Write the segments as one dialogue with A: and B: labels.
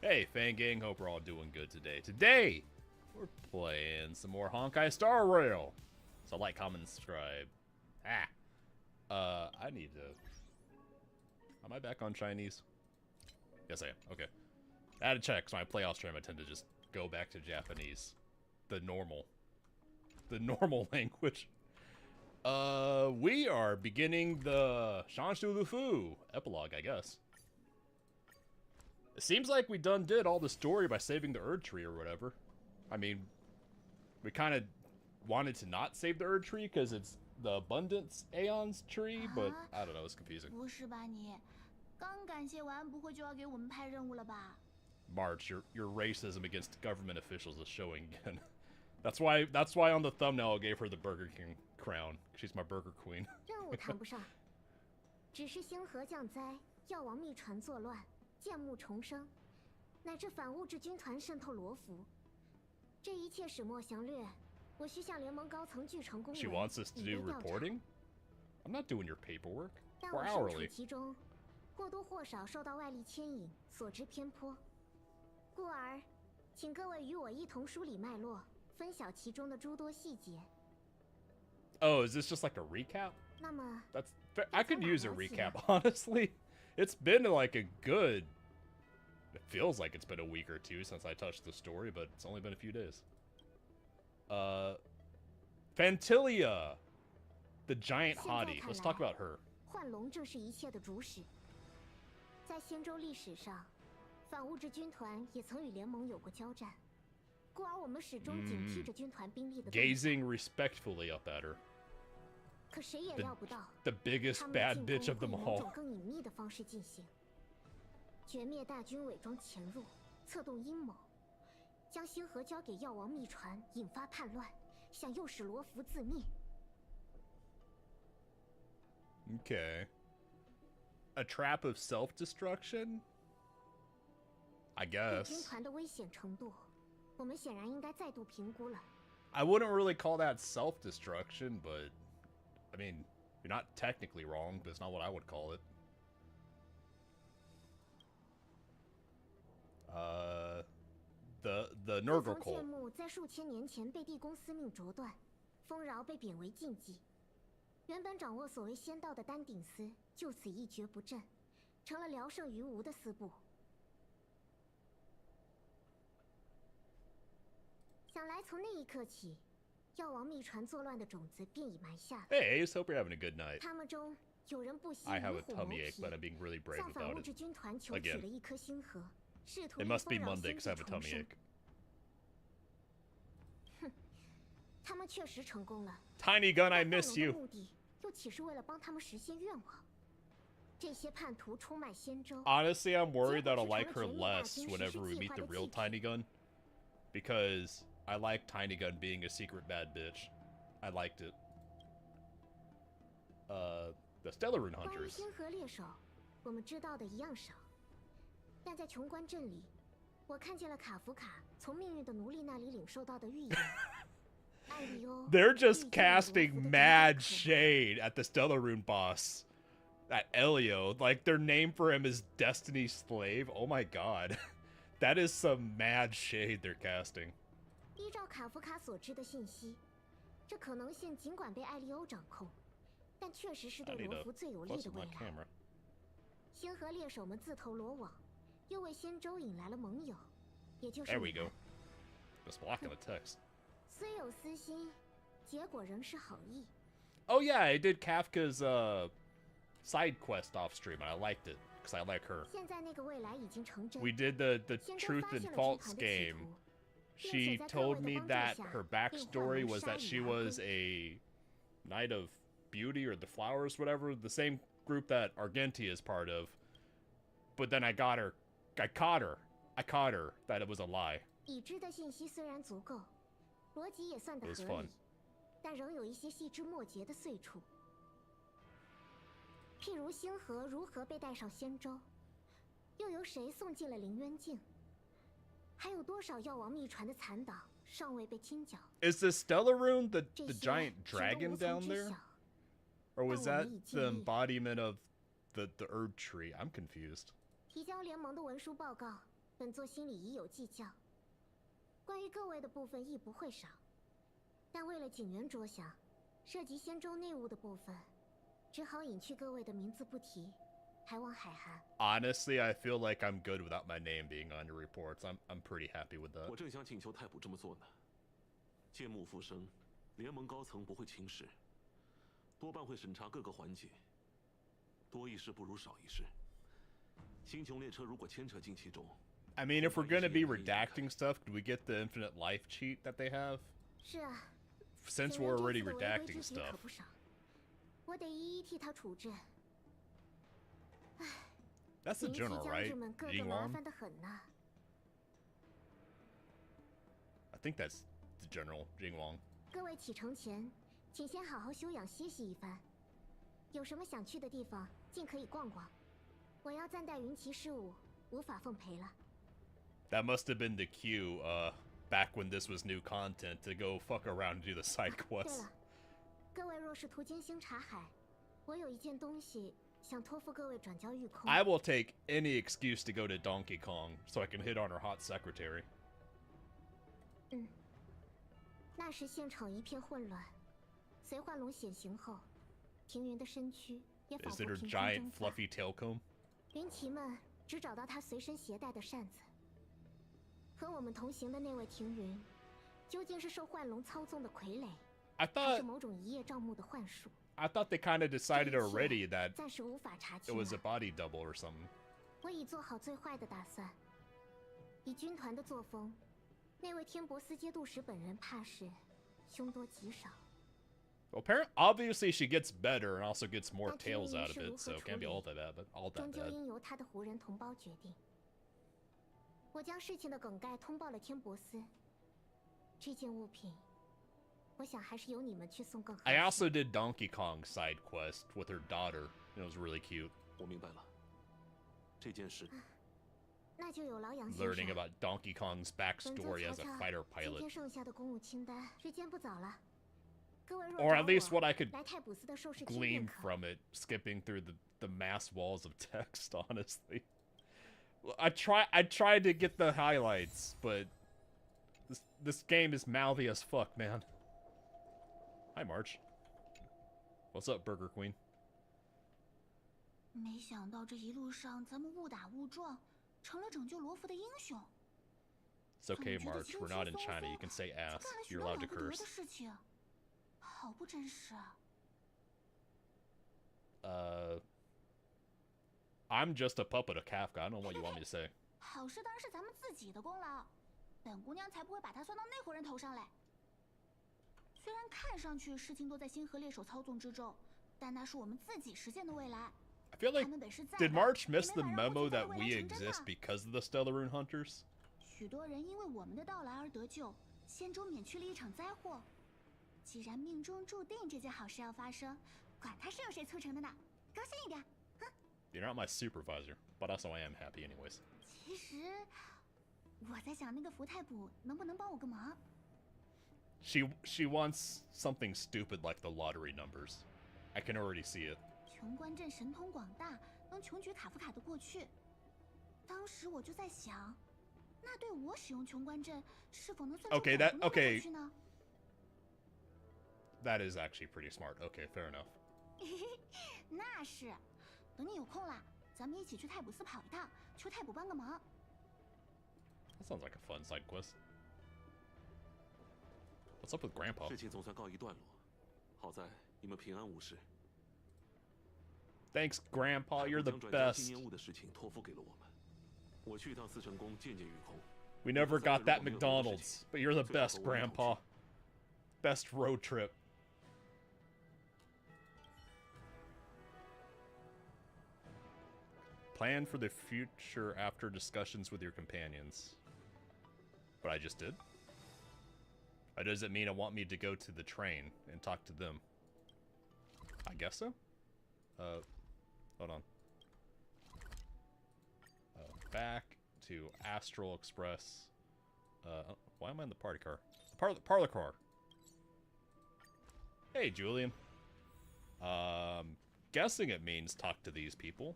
A: Hey, Fan Gang, hope we're all doing good today. Today, we're playing some more Honkai Star Rail. So like, comment, and subscribe. I need to... Am I back on Chinese? Yes, I am. Okay. I had to check, because when I play Australian, I tend to just go back to Japanese. The normal language. We are beginning the Shanshu Lufu epilogue, I guess. It seems like we done did all the story by saving the Erd Tree or whatever. I mean, we kind of wanted to not save the Erd Tree because it's the Abundance Aeon's tree, but I don't know, it's confusing.
B: 不是吧你？刚感谢完，不会就要给我们派任务了吧？
A: March, your racism against government officials is showing again. That's why on the thumbnail I gave her the Burger King crown. She's my Burger Queen.
C: 任务谈不上，只是星河降灾，药王秘传作乱，剑幕重生，乃至反物质军团渗透罗浮，这一切始末详略，我需向联盟高层具成公文。
A: She wants us to do reporting? I'm not doing your paperwork.
C: 但
A: We're
C: 我身处
A: hourly.
C: 其中，或多或少受到外力牵引，所知偏颇，故而，请各位与我一同梳理脉络，分晓其中的诸多细节。
A: Oh, is this just like a recap?
C: 那么
A: That's I could use a recap, honestly. It's been like a good... It feels like it's been a week or two since I touched the story, but it's only been a few days. Fantilia! The giant hottie. Let's talk about her.
C: 幻龙正是一切的主使。在仙州历史上，反物质军团也曾与联盟有过交战，故而我们始终警惕着军团兵力的动向。
A: Gazing respectfully up at her.
C: 可谁也料不到
A: The biggest bad bitch of them
C: 他们的进攻会以某种
A: all.
C: 更隐秘的方式进行。绝灭大军伪装潜入，策动阴谋，将星河交给药王秘传，引发叛乱，想诱使罗浮自灭。
A: Okay. A trap of self-destruction? I
C: 对军
A: guess.
C: 团的危险程度，我们显然应该再度评估了。
A: I wouldn't really call that self-destruction, but... I mean, you're not technically wrong, but it's not what I would call it. The Nurgle
C: 从剑
A: cult.
C: 幕在数千年前被地宫司命啄断，丰饶被贬为禁忌。原本掌握所谓仙道的丹顶司，就此一蹶不振，成了聊胜于无的司部。想来从那一刻起，药王秘传作乱的种子便已埋下了。
A: Hey, Ace, hope you're having a good night.
C: 他们中有人不惜
A: I have
C: 与
A: a
C: 虎谋
A: tummy ache,
C: 皮，
A: but I'm being really brave
C: 向反
A: about
C: 物质
A: it.
C: 军团求取
A: Again.
C: 了一颗星河，试图
A: It
C: 令
A: must be
C: 丰饶
A: Monday
C: 仙
A: because I
C: 地
A: have a
C: 重
A: tummy
C: 生。
A: ache.
C: 他们确实成功了。
A: Tiny Gun, I
C: 但
A: miss
C: 换龙的
A: you.
C: 目的又岂是为了帮他们实现愿望？这些叛徒出卖仙州。
A: Honestly, I'm worried that I'll
C: 结果
A: like
C: 是
A: her
C: 成了绝灭大
A: less
C: 军
A: whenever
C: 实
A: we
C: 施计
A: meet
C: 划
A: the
C: 的
A: real
C: 祭
A: Tiny
C: 品。
A: Gun. Because I like Tiny Gun being a secret bad bitch. I liked it. The Stellar Rune
C: 关于
A: Hunters.
C: 星河猎手，我们知道的一样少。但在琼关镇里，我看见了卡夫卡从命运的奴隶那里领受到的预言。艾利欧
A: They're just
C: 预见了罗浮的
A: casting
C: 种
A: mad
C: 种可能
A: shade at the Stellar Rune boss. At Elio. Like, their name for him is Destiny's Slave. Oh my god. That is some mad shade they're casting.
C: 依照卡夫卡所知的信息，这可能性尽管被艾利欧掌控，但确实是
A: I
C: 对
A: need
C: 罗
A: to
C: 浮最有利
A: close
C: 的
A: my
C: 未来。
A: camera.
C: 星河猎手们自投罗网，又为仙州引来了盟友，也就是
A: There we
C: 你们
A: go. Just blocking the text.
C: 虽有私心，结果仍是好意。
A: Oh yeah, I did Kafka's side quest off stream and I liked it because I like her.
C: 现在那个未来已经成真。
A: We did the
C: 仙州
A: Truth
C: 发
A: and
C: 现了军
A: Faults
C: 团的企
A: game.
C: 图，
A: She told me that her backstory was that she was a Knight of Beauty or the Flowers, whatever, the same group that Argentia is part of. But then I caught her that it was a lie.
C: 已知的信息虽然足够，逻辑也算得
A: It was
C: 合
A: fun.
C: 理，但仍有一些细枝末节的碎处。譬如星河如何被带上仙州，又由谁送进了凌渊境？还有多少药王秘传的残党尚未被清剿？
A: Is the Stellar Rune the
C: 这
A: the
C: 些
A: giant
C: 谁都
A: dragon
C: 无从
A: down
C: 知
A: there?
C: 晓。
A: Or was
C: 但我
A: that
C: 们已
A: the
C: 尽力。
A: embodiment of the Erd Tree? I'm confused.
C: 提交联盟的文书报告，本本座心里已有计较。关于各位的部分亦不会少，但为了警员着想，涉及仙州内务的部分，只好隐去各位的名字不提，还望海涵。
A: Honestly, I feel like I'm good without my name being on your reports. I'm pretty happy with that.
D: 我正想请求太卜这么做呢。剑幕复生，联盟高层不会轻视，多半会审查各个环节。多一事不如少一事。星穹列车如果牵扯进其中，
A: I mean, if we're gonna be redacting stuff, could we get the infinite life cheat that they have?
C: 是啊，
A: Since
C: 警
A: we're
C: 员这
A: already
C: 次的违规
A: redacting
C: 之体可
A: stuff.
C: 不少，我得一一替他处置。
A: That's the
C: 锦旗
A: general,
C: 将
A: right?
C: 军们个个
A: Jing
C: 麻
A: Wang?
C: 烦的很呐。
A: I think that's the general, Jing Wang.
C: 各位启程前，请先好好休养歇息一番。有什么想去的地方，尽可以逛逛。我要暂代云骑事务，无法奉陪了。
A: That must have been the cue, back when this was new content, to go fuck around and do the side
C: 对
A: quests.
C: 了，各位若是途经星茶海，我有一件东西想托付各位转交御空。
A: I will take any excuse to go to Donkey Kong so I can hit on her hot secretary.
C: 那时现场一片混乱，随幻龙显形后，庭云的身躯也仿
A: Is
C: 佛
A: it her
C: 凭空
A: giant
C: 蒸发。
A: fluffy tail comb?
C: 云骑们只找到他随身携带的扇子。和我们同行的那位庭云，究竟是受幻龙操纵的傀儡，
A: I
C: 还是
A: thought
C: 某种一叶障目的幻术？
A: they kind of decided already that
C: 暂时无法查
A: it
C: 清
A: was a
C: 了。
A: body double or something.
C: 我已做好最坏的打算。以军团的作风，那位天博斯节度使本人怕是凶多吉少。
A: Well, obviously she gets better and also gets more
C: 那庭
A: tails
C: 云
A: out of
C: 是如
A: it,
C: 何
A: so it can't be
C: 处
A: all
C: 理
A: that bad, but all that
C: 终究
A: bad.
C: 应由他的胡人同胞决定。我将事情的梗概通报了天博斯。这件物品，我想还是由你们去送更合适。
A: I also did Donkey Kong side quest with her daughter. It was really cute.
D: 我明白了。这件事，
C: 那就有劳杨先
A: Learning
C: 生。
A: about Donkey Kong's
C: 本座
A: backstory
C: 瞧
A: as a
C: 瞧
A: fighter
C: 今
A: pilot.
C: 天剩下的公务清单，时间不早了。各位若
A: Or
C: 找
A: at least
C: 我
A: what I could
C: 来泰普斯的受试区
A: glean
C: 便可。
A: from it, skipping through the mass walls of text, honestly. I tried to get the highlights, but this game is mouthy as fuck, man. Hi, March. What's up, Burger Queen?
B: 没想到这一路上咱们误打误撞，成了拯救罗弗的英雄。
A: It's okay,
B: 总觉得
A: March. We're not in China. You can say
B: 去
A: ass.
B: 干了许
A: You're
B: 多
A: allowed
B: 了
A: to
B: 不得
A: curse.
B: 的事情，好不真实啊！
A: I'm just a puppet of Kafka. I don't know what you want me to say.
B: 好事当然是咱们自己的功劳，本姑娘才不会把它算到那伙人头上来。虽然看上去事情都在星河猎手操纵之中，但那是我们自己实现的未来。
A: I feel like
B: 他们本是在
A: did
B: 的
A: March miss
B: 也
A: the
B: 没法让
A: memo
B: 过去在
A: that
B: 未
A: we
B: 来成真
A: exist
B: 啊
A: because of the Stellarune Hunters?
B: 许多人因为我们的到来而得救，仙州免去了一场灾祸。既然命中注定这件好事要发生，管它是由谁促成的呢？高兴一点。
A: You're not my supervisor, but also I am happy anyways.
B: 其实我在想，那个福太卜能不能帮我个忙？
A: She wants something stupid like the lottery numbers. I can already see it.
B: 穷关镇神通广大，能穷举卡夫卡的过去。当时我就在想，那对我使用穷关镇是否能算出
A: Okay,
B: 本
A: that-
B: 姑娘的
A: okay.
B: 过去呢？
A: That is actually pretty smart. Okay, fair enough.
B: 那是，等你有空啦，咱们一起去泰普斯跑一趟，求泰卜帮个忙。
A: That sounds like a fun side quest. What's up with Grandpa?
D: 事情总算告一段落。好在你们平安无事。
A: Thanks, Grandpa.
D: 太
A: You're
D: 卜
A: the
D: 将转交
A: best.
D: 纪念物的事情托付给了我们。我去一趟四成宫见见雨空。
A: We never got that
D: 如果没有别的事情，
A: McDonald's, but you're the
D: 最好
A: best,
D: 和我们同
A: Grandpa. Best road trip. Plan for the future after discussions with your companions. But I just did? Or does it mean it want me to go to the train and talk to them? I guess so? Hold on. Back to Astral Express. Why am I in the party car? Parlor car. Hey, Julian. Guessing it means talk to these people.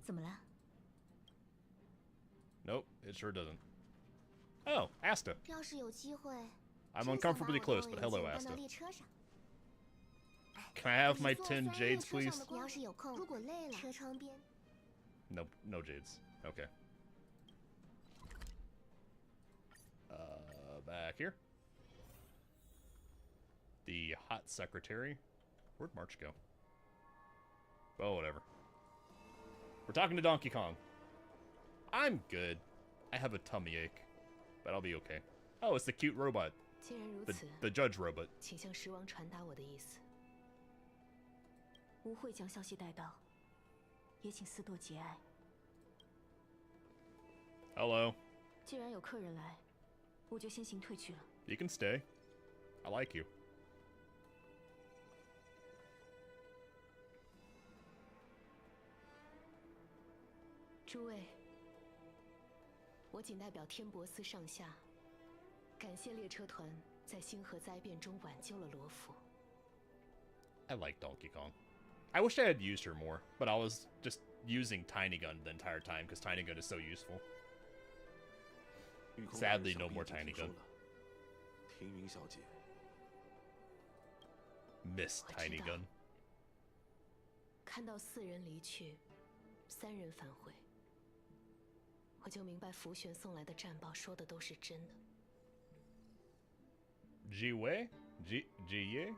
C: 怎么了？
A: It sure doesn't. Oh, Asta.
B: 要是有机会，
A: I'm
B: 真想把
A: uncomfortably
B: 我的
A: close,
B: 望
A: but
B: 远
A: hello,
B: 镜搬
A: Asta.
B: 到列车上。
A: Can I have
B: 可
A: my
B: 是坐
A: 10
B: 虽然
A: jades,
B: 列车上
A: please?
B: 的光，要是有空，如果累了，车窗边。
A: No, no jades. Okay. Back here. The hot secretary. Where'd March go? Oh, whatever. We're talking to Donkey Kong. I'm good. I have a tummy ache, but I'll be okay. Oh, it's the cute robot.
E: 既然如此，
A: The judge robot.
E: 请向狮王传达我的意思。吾会将消息带到，也请司铎节哀。
A: Hello.
E: 既然有客人来，我就先行退去了。
A: You can stay. I like you.
E: 诸位，我仅代表天博司上下，感谢列车团在星河灾变中挽救了罗浮。
A: I like Donkey Kong. I wish I had used her more, but I was just using Tiny Gun the entire time because Tiny Gun is so useful.
D: 御空
A: Sadly,
D: 大人
A: no
D: 想必
A: more
D: 已经
A: Tiny
D: 听说
A: Gun.
D: 了庭云小姐，
A: Miss
E: 我知
A: Tiny
E: 道
A: Gun.
E: 看到4人离去，3人返回，我就明白福玄送来的战报说的都是真的。
A: Jiwei? Jiye?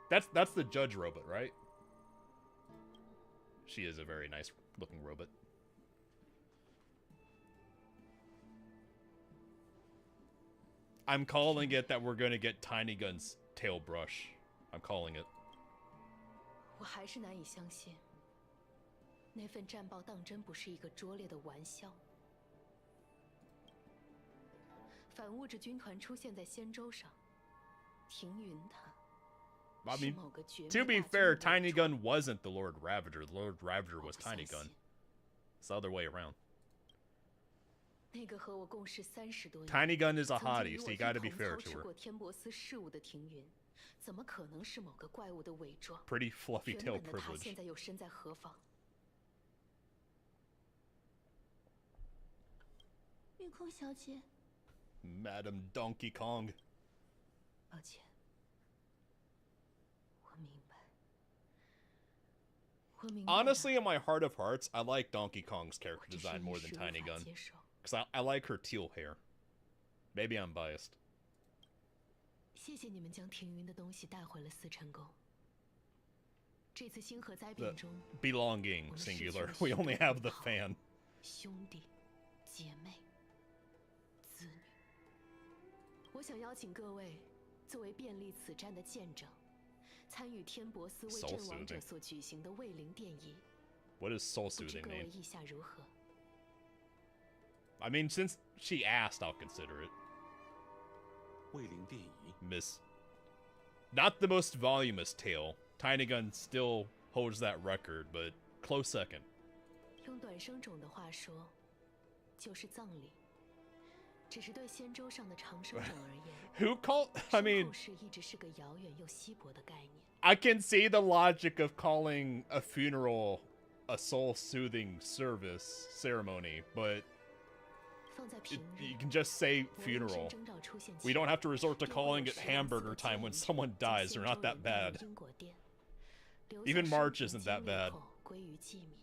A: That's the judge robot, right? She is a very nice looking robot. I'm calling it that we're gonna get Tiny Gun's tail brush. I'm calling it.
E: 我还是难以相信，那份战报当真不是一个拙劣的玩笑。反物质军团出现在仙州上，停云他。
A: I
E: 是
A: mean,
E: 某个绝
A: to
E: 密
A: be
E: 大军
A: fair,
E: 的伪
A: Tiny
E: 装
A: Gun wasn't the Lord Ravager. The Lord Ravager
E: 我
A: was
E: 不相
A: Tiny
E: 信
A: Gun. It's the other way around.
E: 那个和我共事30多年、
A: Tiny Gun is a
E: 曾经
A: hottie,
E: 与
A: so
E: 我
A: you
E: 一
A: gotta be
E: 同
A: fair
E: 操
A: to
E: 持
A: her.
E: 过天博司事务的庭云，怎么可能是某个怪物的伪装？
A: Pretty fluffy
E: 原
A: tail
E: 本的他
A: privilege.
E: 现在又身在何方？
B: 御空小姐，
A: Madam Donkey Kong.
E: 抱歉，我明白。我明白了。
A: Honestly, in my heart of hearts, I like Donkey Kong's
E: 我
A: character
E: 只是
A: design more
E: 一
A: than
E: 时无
A: Tiny
E: 法
A: Gun.
E: 接受。
A: Because I like her teal hair. Maybe I'm biased.
E: 谢谢你们将庭云的东西带回了四成宫。这次星河灾
A: The
E: 变中，
A: belonging
E: 我们失去
A: singular.
E: 了
A: We
E: 许
A: only
E: 多
A: have the
E: 同胞
A: fan.
E: 兄弟、姐妹、子女。我想邀请各位作为便利此战的见证，参与天博司为
A: So
E: 阵亡者
A: soothing.
E: 所举行的卫灵奠仪。
A: What does soul
E: 不知
A: soothing
E: 各位
A: mean?
E: 意下如何？
A: I mean, since she asked, I'll consider it.
D: 卫灵电仪，
A: Miss. Not the most voluminous tail. Tiny Gun still holds that record, but close second.
E: 用短生种的话说，就是葬礼。只是对仙州上的长生种而言，
A: Who called? I
E: 身
A: mean,
E: 后事一直是个遥远又稀薄的概念。
A: I can see the logic of calling a funeral a soul soothing service ceremony, but
E: 放在
A: it,
E: 平日
A: you，can just say
E: 我
A: funeral.
E: 征兆出现
A: We
E: 前
A: don't have to resort to
E: 便会有
A: calling it
E: 10万4
A: hamburger
E: 个
A: time when
E: 精灵
A: someone
E: 将
A: dies.
E: 仙
A: They're not
E: 州
A: that
E: 人带入
A: bad.
E: 因果殿，留
A: Even
E: 下
A: March
E: 生
A: isn't
E: 平
A: that
E: 经历
A: bad.
E: 后归于寂灭。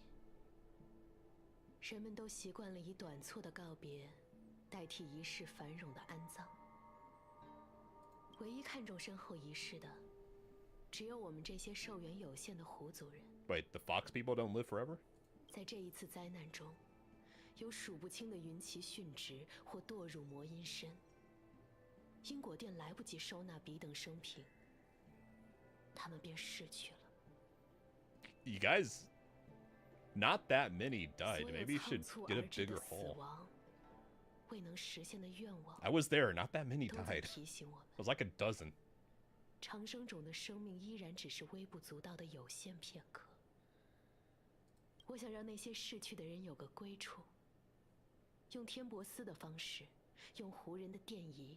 E: 人们都习惯了以短促的告别代替仪式繁荣的安葬。唯一看重身后仪式的，只有我们这些寿元有限的狐族人。
A: Wait, the fox people don't live forever?
E: 在这一次灾难中，有数不清的云旗殉职或堕入魔阴身。因果殿来不及收纳彼等生平，他们便逝去了。
A: You guys, not that many
E: 所
A: died.
E: 有
A: Maybe you
E: 仓
A: should
E: 促
A: get a
E: 而至的
A: bigger
E: 死
A: haul.
E: 亡，未能实现的愿望，
A: I was there. Not that many
E: 都在
A: died.
E: 提醒我们，
A: It was like a dozen.
E: 长生种的生命依然只是微不足道的有限片刻。我想让那些逝去的人有个归处，用天博司的方式，用胡人的奠仪，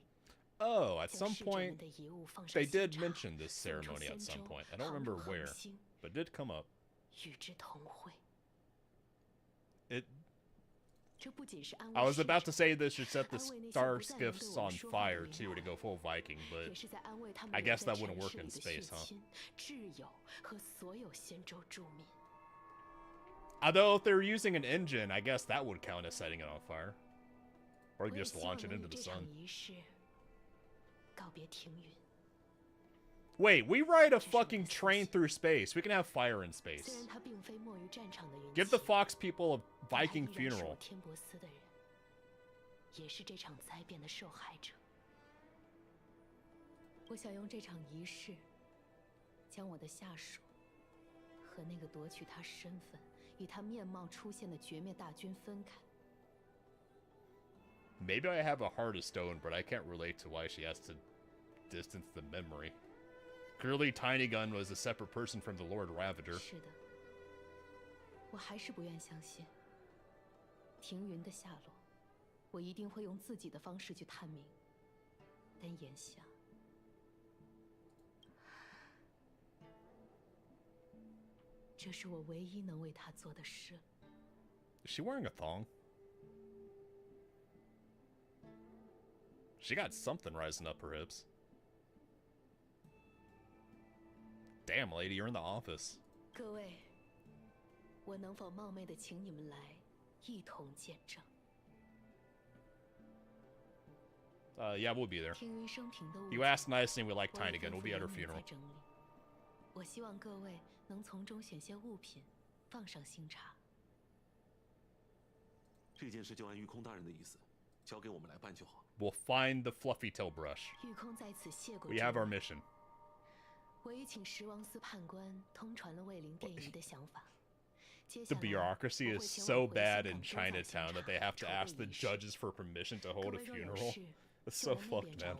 A: Oh, at
E: 将
A: some
E: 逝者们
A: point,
E: 的遗物放上
A: they
E: 现
A: did
E: 场，
A: mention this
E: 送出
A: ceremony
E: 仙
A: at some
E: 州，
A: point. I don't
E: 航
A: remember
E: 入恒
A: where,
E: 星，
A: but it did come up.
E: 与之同会。
A: I was about to say this should set the star skiffs on fire too to go full Viking, but I guess that wouldn't work in space, huh? Although if they're using an engine, I guess that would count as setting it on fire. Or just launch it into the sun. Wait, we ride a fucking train through space. We can have fire in space. Give the Fox people a Viking funeral. Maybe I have a heart of stone, but I can't relate to why she has to distance the memory. Clearly, Tiny Gun was a separate person from the Lord Ravager. Is she wearing a thong? She got something rising up her hips. Damn, lady, you're in the office. Yeah, we'll be there. You asked nicely and we like Tiny Gun. We'll be at her funeral. We'll find the fluffy tail brush. We have our mission. The bureaucracy is so bad in Chinatown that they have to ask the judges for permission to hold a funeral. It's so fucked, man.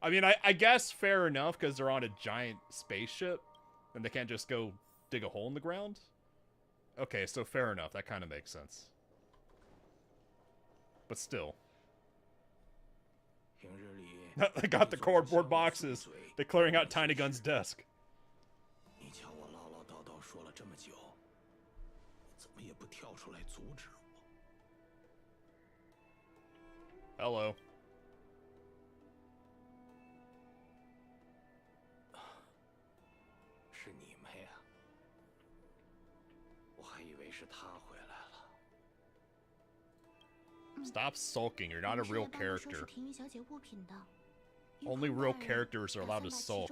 A: I mean, I guess fair enough, because they're on a giant spaceship, and they can't just go dig a hole in the ground. Okay, so fair enough. That kind of makes sense. But still. They got the cardboard boxes. They're clearing out Tiny Gun's desk. Hello. Stop sulking, you're not a real character. Only real characters are allowed to sulk.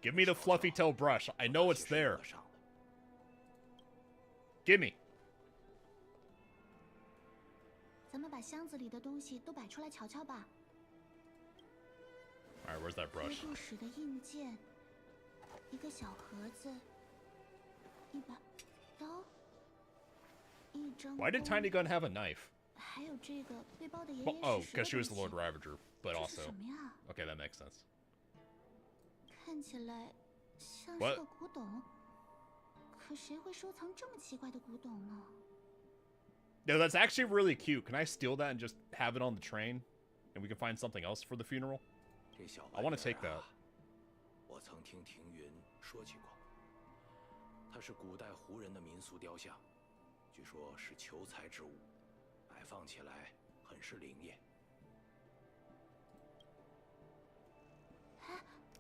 A: Give me the fluffy tail brush. I know it's there. Give me. Alright, where's that brush? Why did Tiny Gun have a knife? Well, oh, because she was the Lord Ravager, but also... Okay, that makes sense. What? No, that's actually really cute. Can I steal that and just have it on the train? And we can find something else for the funeral? I want to take that.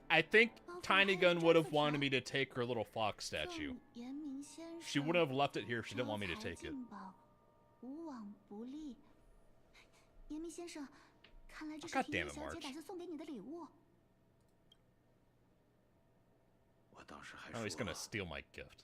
A: I think Tiny Gun would have wanted me to take her little fox statue. She wouldn't have left it here if she didn't want me to take it. God damn it, March. Oh, he's gonna steal my gift.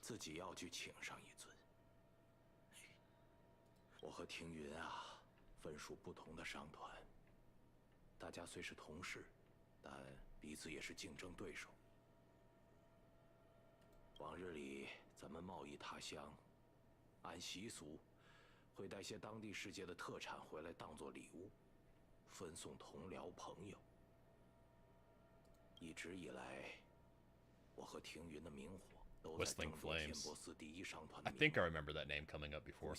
A: Whistling Flames. I think I remember that name coming up before.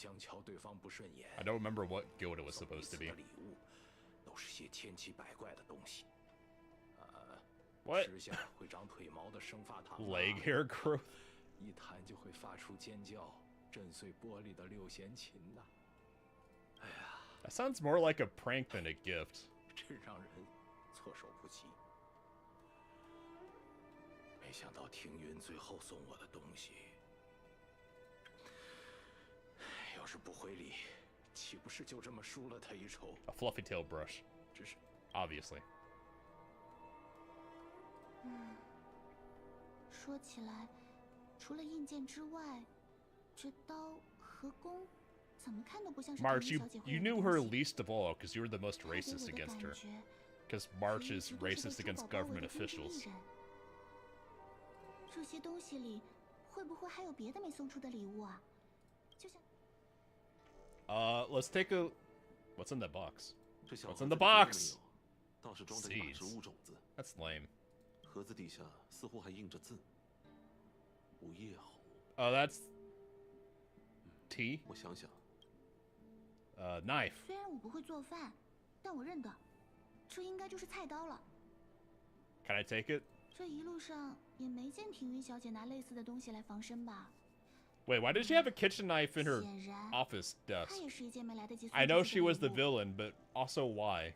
A: I don't remember what guild it was supposed to be. What?
F: 吃下会长腿毛的生发糖。
A: Leg hair growth?
F: 一弹就会发出尖叫，震碎玻璃的六弦琴呐。哎呀，
A: That sounds more like a prank than a gift.
F: 真让人措手不及。没想到庭云最后送我的东西，要是不回礼，岂不是就这么输了他一筹？
A: A fluffy tail brush.
F: 只是
A: Obviously.
B: 说起来，除了硬件之外，这刀和弓怎么看都不像是
A: March,
B: 庭云小姐会有
A: you
B: 的
A: knew
B: 东
A: her
B: 西。
A: least of all because you were the most
B: 她给我
A: racist
B: 的
A: against
B: 感
A: her.
B: 觉，
A: Because March
B: 她
A: is
B: 一直都是被
A: racist
B: 珠
A: against
B: 宝包围
A: government
B: 的精致丽
A: officials.
B: 人。这些东西里会不会还有别的没送出的礼物啊？就像
A: Let's take a... What's in the box?
D: 这小
A: What's
D: 盒
A: in
D: 子
A: the
D: 里别的
A: box?
D: 没有，倒是装着一把植
A: Seeds.
D: 物种子。
A: That's lame.
D: 盒子底下似乎还印着字：午夜猴。
A: Oh, that's... Tea?
D: 我想想，
A: Knife.
B: 虽然我不会做饭，但我认得，这应该就是菜刀了。
A: Can I take it?
B: 这一路上也没见庭云小姐拿类似的东西来防身吧？
A: Wait, why did she have a kitchen knife in her
B: 显然，
A: office
B: 她
A: desk?
B: 也是一件没来得及送
A: I
B: 出
A: know
B: 去
A: she
B: 的
A: was the
B: 礼物。
A: villain, but also why?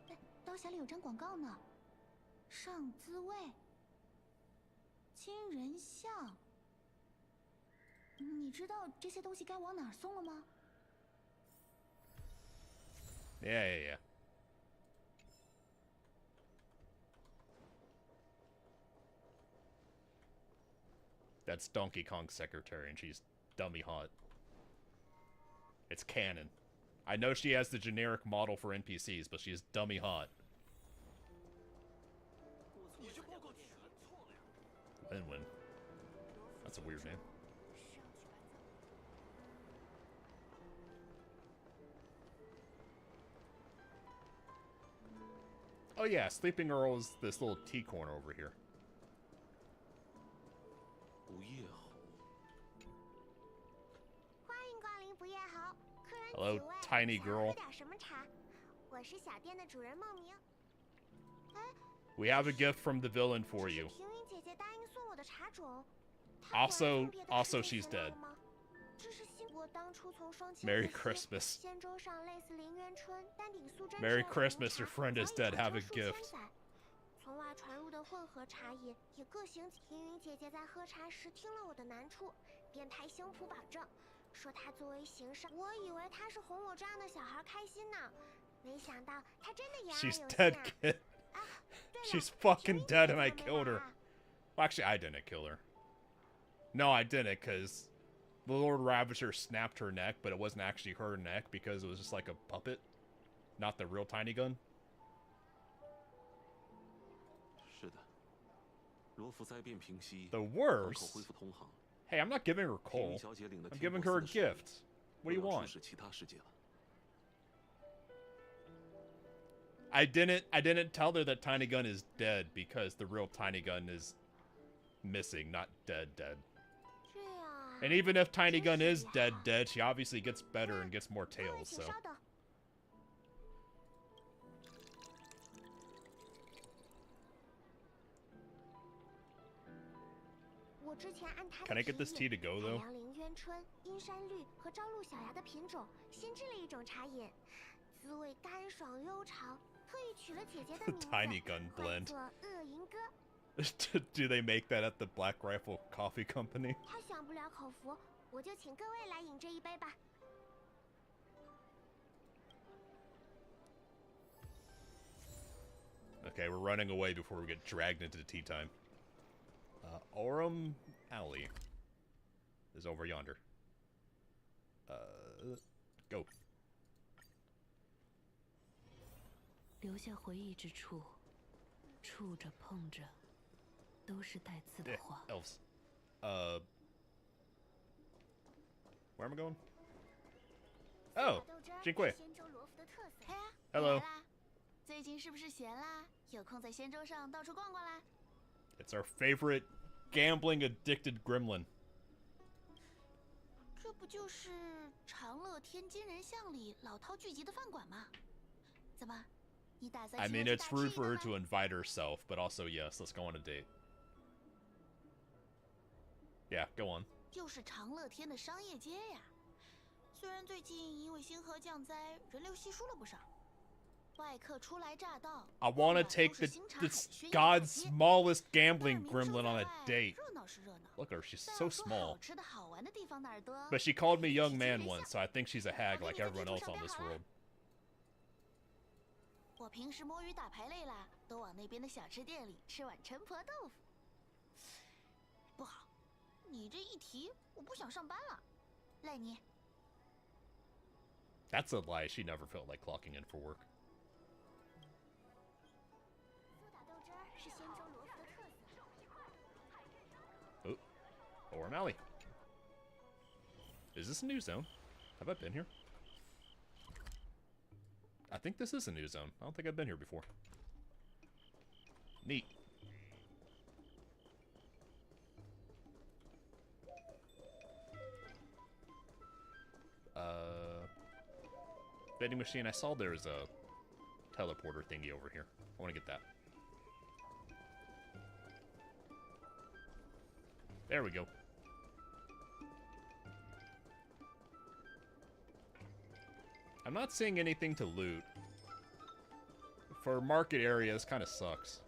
B: 哎，刀匣里有张广告呢，上滋味，金人像。你知道这些东西该往哪儿送了吗？
A: Yeah. That's Donkey Kong's secretary, and she's dummy hot. It's canon. I know she has the generic model for NPCs, but she's dummy hot. Win-win. That's a weird name. Oh yeah, Sleeping Earl is this little tea corner over here.
D: 午夜猴。
C: 欢迎光临不夜侯，客人
A: Hello,
C: 几位
A: tiny
C: 想
A: girl.
C: 喝点什么茶？我是小店的主人孟明。哎，
A: We have a gift from the villain for
C: 这是
A: you.
C: 庭云姐姐答应送我的茶种。她果然
A: Also,
C: 从别的
A: also
C: 世界
A: she's
C: 学到了
A: dead.
C: 吗？这是新我当初从双清
A: Merry
C: 子溪
A: Christmas.
C: 仙州上类似林渊春、丹顶素贞
A: Merry
C: 之类的
A: Christmas,
C: 名
A: your
C: 茶
A: friend is
C: 早已
A: dead.
C: 传
A: Have a
C: 承数千
A: gift.
C: 载从外传入的混合茶饮也各行其。庭云姐姐在喝茶时听了我的难处，便派星谱保证，说她作为行善。我以为她是哄我这样的小孩开心呢，没想到她真的言而
A: She's
C: 有
A: dead,
C: 信啊！
A: kid.
C: 啊，对了，
A: She's
C: 庭
A: fucking
C: 云姐
A: dead
C: 姐
A: and I
C: 怎么
A: killed
C: 没
A: her.
C: 来啊
A: Well, actually, I didn't kill her. No, I didn't, because the Lord Ravager snapped her neck, but it wasn't actually her neck because it was just like a puppet, not the real tiny gun.
D: 是的，罗浮灾变平息，
A: The
D: 港口
A: worst?
D: 恢复通航。
A: Hey, I'm not giving her
D: 庭云
A: coal.
D: 小姐领的
A: I'm
D: 天
A: giving
D: 波
A: her
D: 斯
A: a
D: 的使命
A: gift. What do you
D: 又要出
A: want?
D: 使其他世界了。
A: I didn't tell her that Tiny Gun is dead because the real Tiny Gun is missing, not dead.
C: 这样啊。
A: And even if Tiny Gun is
C: 真是
A: dead, she obviously gets better and gets more
C: 各位
A: tails,
C: 请
A: so.
C: 稍等。我之前按他的
A: Can I get this
C: 提
A: tea
C: 议
A: to go
C: 采
A: though?
C: 阳林渊春、阴山绿和朝露小芽的品种，新制了一种茶饮，滋味干爽悠长，特意取了姐姐的名字
A: Tiny Gun
C: 唤
A: blend.
C: 作恶银歌。
A: Do they make that at the Black Rifle Coffee Company?
C: 他享不了口福，我就请各位来饮这一杯吧。
A: Okay, we're running away before we get dragged into the tea time. Aurum Alley is over yonder. Go.
E: 留下回忆之处，触着碰着，都是带刺的
A: Eh,
E: 话。
A: elves. Where am I going? Oh, 金贵。
C: 仙州罗浮的特色。
B: 哎呀
A: Hello
B: 你来啦！最近是不是闲啦？有空在仙州上到处逛逛啦？
A: It's our favorite gambling addicted gremlin.
B: 这不就是长乐天金人巷里老饕聚集的饭馆吗？怎么，
A: I mean, it's rude for her to invite herself, but also, yes, let's go on a date. Yeah, go on.
B: 就是长乐天的商业街呀。虽然最近因为星河降灾，人流稀疏了不少。外客初来乍到，
A: I want to take the God's smallest gambling gremlin on a date.
B: 热闹是热闹，
A: Look at her, she's so
B: 但说
A: small.
B: 好吃的好玩的地方哪儿多？
A: But she called me young man once, so I think she's a hag like everyone else on this world.
B: 我平时摸鱼打牌累了，都往那边的小吃店里吃碗陈婆豆腐。不好，你这一提，我不想上班了。赖你。
A: That's a lie, she never felt like clocking in for work.
C: 苏打豆汁儿是仙州罗浮的特色。
A: Oh, Orm Alley. Is this a new zone? Have I been here? I think this is a new zone. I don't think I've been here before. Neat. Vending machine. I saw there's a teleporter thingy over here. I want to get that. There we go. I'm not seeing anything to loot. For market areas, kind of sucks.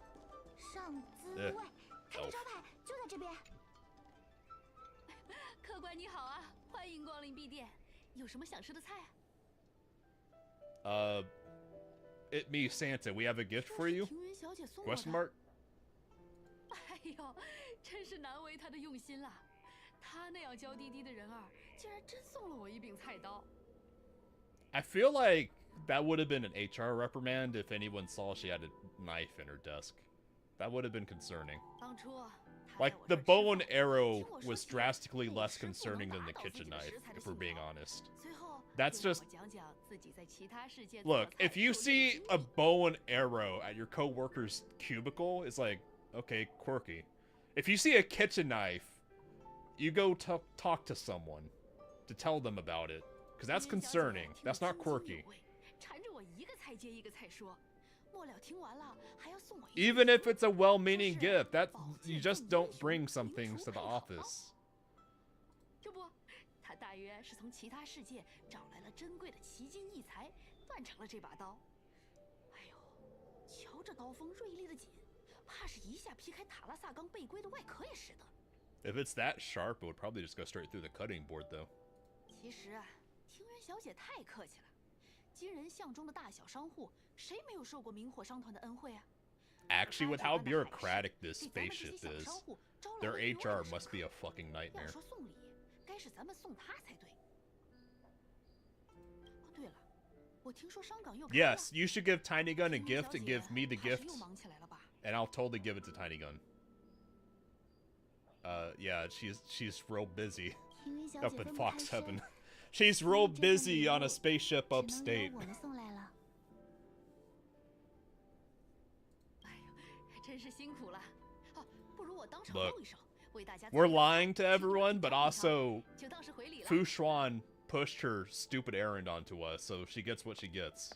B: 上滋味，看这招牌，就在这边。
E: 客官你好啊，欢迎光临 B 店，有什么想吃的菜啊？
A: It me Santa. We have a gift for you?
E: 庭云小姐送我的。
A: Question mark?
E: 哎呦，真是难为她的用心了。她那样娇滴滴的人儿，竟然真送了我一柄菜刀。
A: I feel like that would have been an HR reprimand if anyone saw she had a knife in her desk. That would have been concerning.
E: 当初
A: Like, the bow and arrow was drastically less concerning than the kitchen knife, if we're being honest. That's just... Look, if you see a bow and arrow at your coworker's cubicle, it's like, okay, quirky. If you see a kitchen knife, you go talk to someone to tell them about it. Because that's concerning. That's not quirky. Even if it's a well-meaning gift, that you just don't bring some things to the office.
E: 这不，他大约是从其他世界找来了珍贵的奇金异材，锻成了这把刀。哎呦，瞧这刀锋锐利的紧，怕是一下劈开塔拉萨冈背龟的外壳也似的。
A: If it's that sharp, it would probably just go straight through the cutting board, though.
E: 其实啊，庭园小姐太客气了。金人巷中的大小商户，谁没有受过明火商团的恩惠啊？
A: Actually, with how bureaucratic this spaceship is, their HR must be a fucking
E: 要
A: nightmare.
E: 说送礼，该是咱们送他才对。哦，对了，我听说商港又开了。
A: Yes, you should give Tiny Gun a gift and give me the
E: 她是
A: gift,
E: 又忙起来了吧？
A: and I'll totally give it to Tiny Gun. Yeah, she's real busy
B: 庭云小
A: up
B: 姐
A: in
B: 分不
A: Fox
B: 开身
A: Heaven. She's real busy on a spaceship
B: 只能由
A: upstate.
B: 我们送来了。
E: 哎呦，真是辛苦了。哦，不如我当场
A: Look,
E: 露一手，为大家。
A: We're lying to everyone, but also
E: 就当是回礼了。
A: Fu Xuan pushed her stupid errand onto us, so she gets what she gets.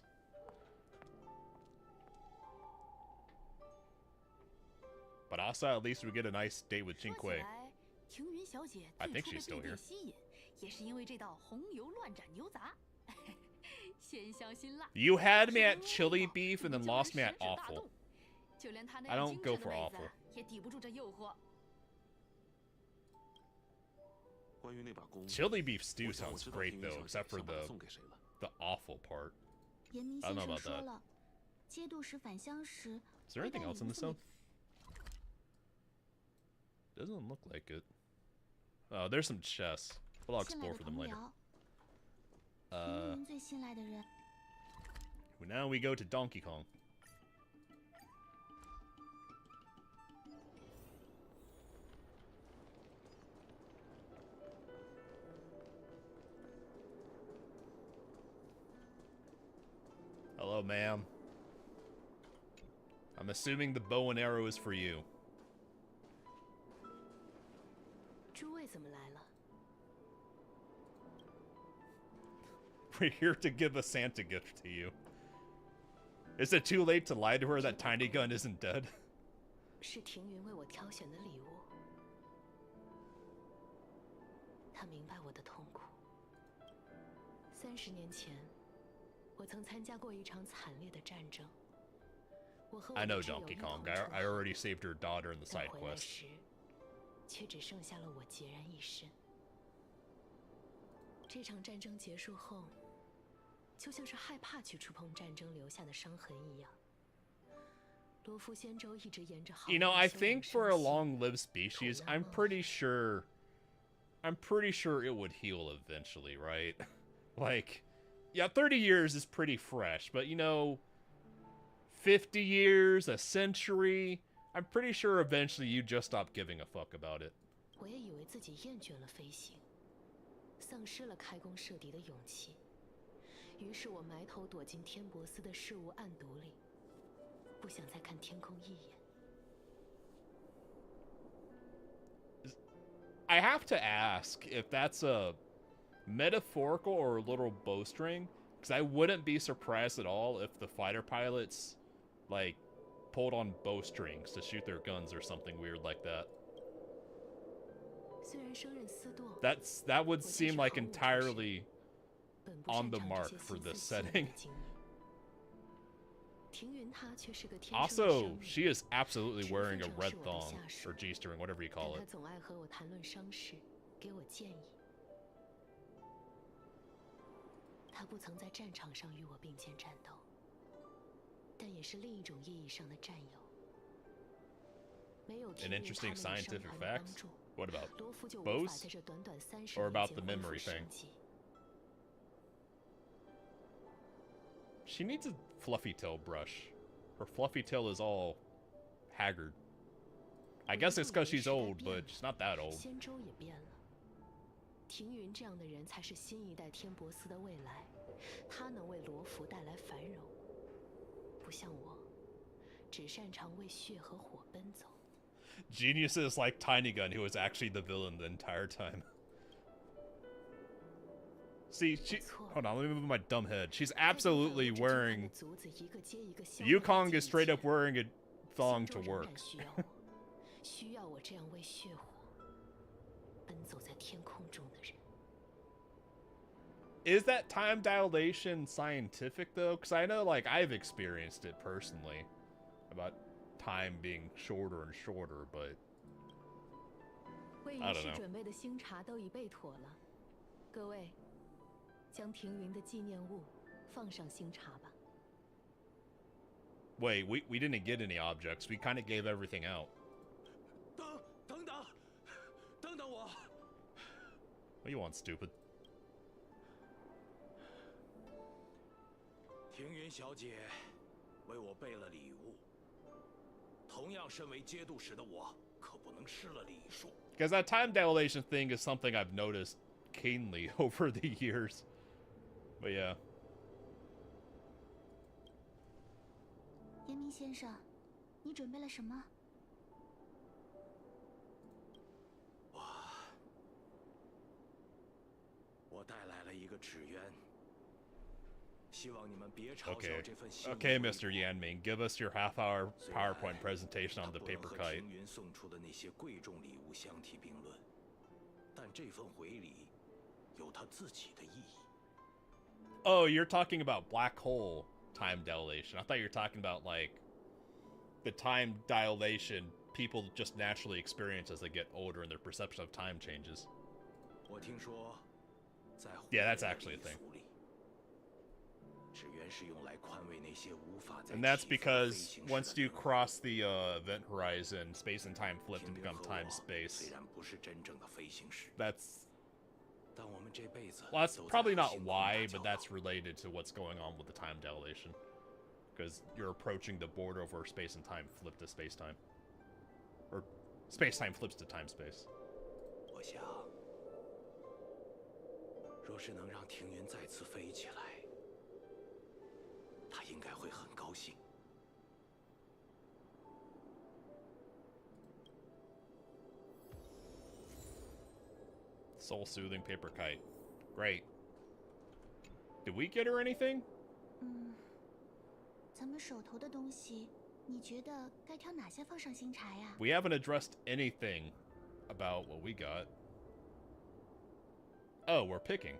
A: But also, at least we get a nice date with
E: 说起
A: Jinquei.
E: 来，庭云小姐
A: I
E: 最
A: think
E: 初被
A: she's still
E: 对
A: here.
E: 吸引，也是因为这道红油乱斩牛杂，鲜香辛辣。
A: You had me at chili beef and then lost me at
E: 食指大
A: awful.
E: 动就连她那
A: I
E: 样
A: don't
E: 精
A: go
E: 致的
A: for
E: 妹子
A: awful.
E: 也抵不住这诱惑。
D: 关于那把弓，
A: Chili beef stew
D: 我想我
A: sounds
D: 知道
A: great
D: 庭云
A: though,
D: 小
A: except
D: 姐
A: for
D: 想把它
A: the
D: 送给谁了。
A: the awful part.
B: 严明
A: I
B: 先
A: don't know
B: 生
A: about
B: 说
A: that.
B: 了，节度使返乡时
A: Is there
B: 会
A: anything
B: 带
A: else in
B: 礼物
A: this
B: 送
A: zone?
B: 给
A: Doesn't look like it. Oh, there's some chests. Well, I'll
B: 信赖
A: explore
B: 的
A: for
B: 同
A: them later.
B: 僚。您最信赖的人。
A: Now we go to Donkey Kong. Hello, ma'am. I'm assuming the bow and arrow is for you.
E: 诸位怎么来了？
A: We're here to give a Santa gift to you. Is it too late to lie to her that Tiny Gun isn't dead?
E: 是庭云为我挑选的礼物。他明白我的痛苦。30年前，我曾参加过一场惨烈的战争。我和我
A: I
E: 的
A: know
E: 挚友
A: Donkey
E: 一
A: Kong.
E: 同
A: I already saved her daughter in the
E: 但
A: side
E: 回来
A: quest.
E: 时，却只剩下了我孑然一身。这场战争结束后，就像是害怕去触碰战争留下的伤痕一样。罗浮仙舟一直沿着航
A: You know,
E: 道
A: I
E: 修往
A: think for a
E: 山西
A: long-lived species, I'm pretty sure it would heal eventually, right? Like, yeah, 30 years is pretty fresh, but you know, 50 years, a century, I'm pretty sure eventually you just stop giving a fuck about it.
E: 我也以为自己厌倦了飞行，丧失了开弓射敌的勇气，于是我埋头躲进天伯斯的事务暗读里，不想再看天空一眼。
A: I have to ask if that's a metaphorical or a literal bowstring, because I wouldn't be surprised at all if the fighter pilots, like, pulled on bowstrings to shoot their guns or something weird like that.
E: 虽然升任司舵，
A: That would seem like entirely
E: 本不擅
A: on the
E: 长
A: mark
E: 这些
A: for
E: 心
A: this
E: 思细腻
A: setting.
E: 的经历。庭云她却是个天生的
A: Also,
E: 商人
A: she is absolutely wearing a red thong, or G-string, whatever you
E: 但
A: call
E: 她
A: it.
E: 总爱和我谈论伤势，给我建议。她不曾在战场上与我并肩战斗，但也是另一种意义上的战友。没有
A: An
E: 庭云他
A: interesting
E: 们的伤
A: scientific
E: 寒的
A: fact?
E: 帮助，
A: What about
E: 罗夫就无
A: bows?
E: 法在这短短30
A: Or
E: 年
A: about
E: 间
A: the
E: 恢复
A: memory
E: 生
A: thing?
E: 机。
A: She needs a fluffy tail brush. Her fluffy tail is all haggard. I guess it's because she's old, but she's not that old.
E: 仙舟也变了。庭云这样的人才是新一代天伯斯的未来，他能为罗浮带来繁荣，不像我，只擅长为血和火奔走。
A: Geniuses like Tiny Gun, who was actually the villain the entire time. See, hold on, let me move my dumb head. She's absolutely wearing... Yukong is straight up wearing a thong to work.
E: 需要我这样为血火奔走在天空中的人。
A: Is that time dilation scientific, though? Because I know, like, I've experienced it personally. About time being shorter and shorter, but...
E: 为仪
A: I don't
E: 式
A: know.
E: 准备的新茶都已备妥了，各位，将庭云的纪念物放上新茶吧。
A: Wait, we didn't get any objects. We kind of gave everything out.
F: 等等我！
A: What do you want, stupid?
F: 庭云小姐为我备了礼物，同样身为节度使的我，可不能失了礼数。
A: Because that time dilation thing is something I've noticed keenly over the years. But yeah.
B: 严明先生，你准备了什么？
F: 我带来了一个纸鸢，希望你们别嘲笑这份心意。
A: Okay, Mr. Yanming, give us your half-hour PowerPoint presentation on the paper
F: 和
A: kite.
F: 庭云送出的那些贵重礼物相提并论，但这份回礼有它自己的意义。
A: Oh, you're talking about black hole time dilation. I thought you were talking about, like, the time dilation people just naturally experience as they get older and their perception of time changes.
F: 我听说，在
A: Yeah, that's actually a thing.
F: 纸鸢是用来宽慰那些无法在
A: And that's
F: 起伏飞
A: because
F: 行时
A: once
F: 的
A: you
F: 人。
A: cross the event horizon, space and time flip and
F: 庭云
A: become
F: 和
A: time
F: 我
A: space.
F: 虽然不是真正的飞行士，
A: That's
F: 但我们这辈子
A: well, that's
F: 都在
A: probably
F: 和
A: not
F: 星空
A: why,
F: 打
A: but
F: 交
A: that's
F: 道
A: related to what's going on with the time dilation. Because you're approaching the border of where space and time flip to space time, or space time flips to time space.
F: 我想，若是能让庭云再次飞起来，他应该会很高兴。
A: Soul-soothing paper kite. Great. Did we get her anything?
B: 咱们手头的东西，你觉得该挑哪些放上新茶呀？
A: We haven't addressed anything about what we got. Oh, we're picking.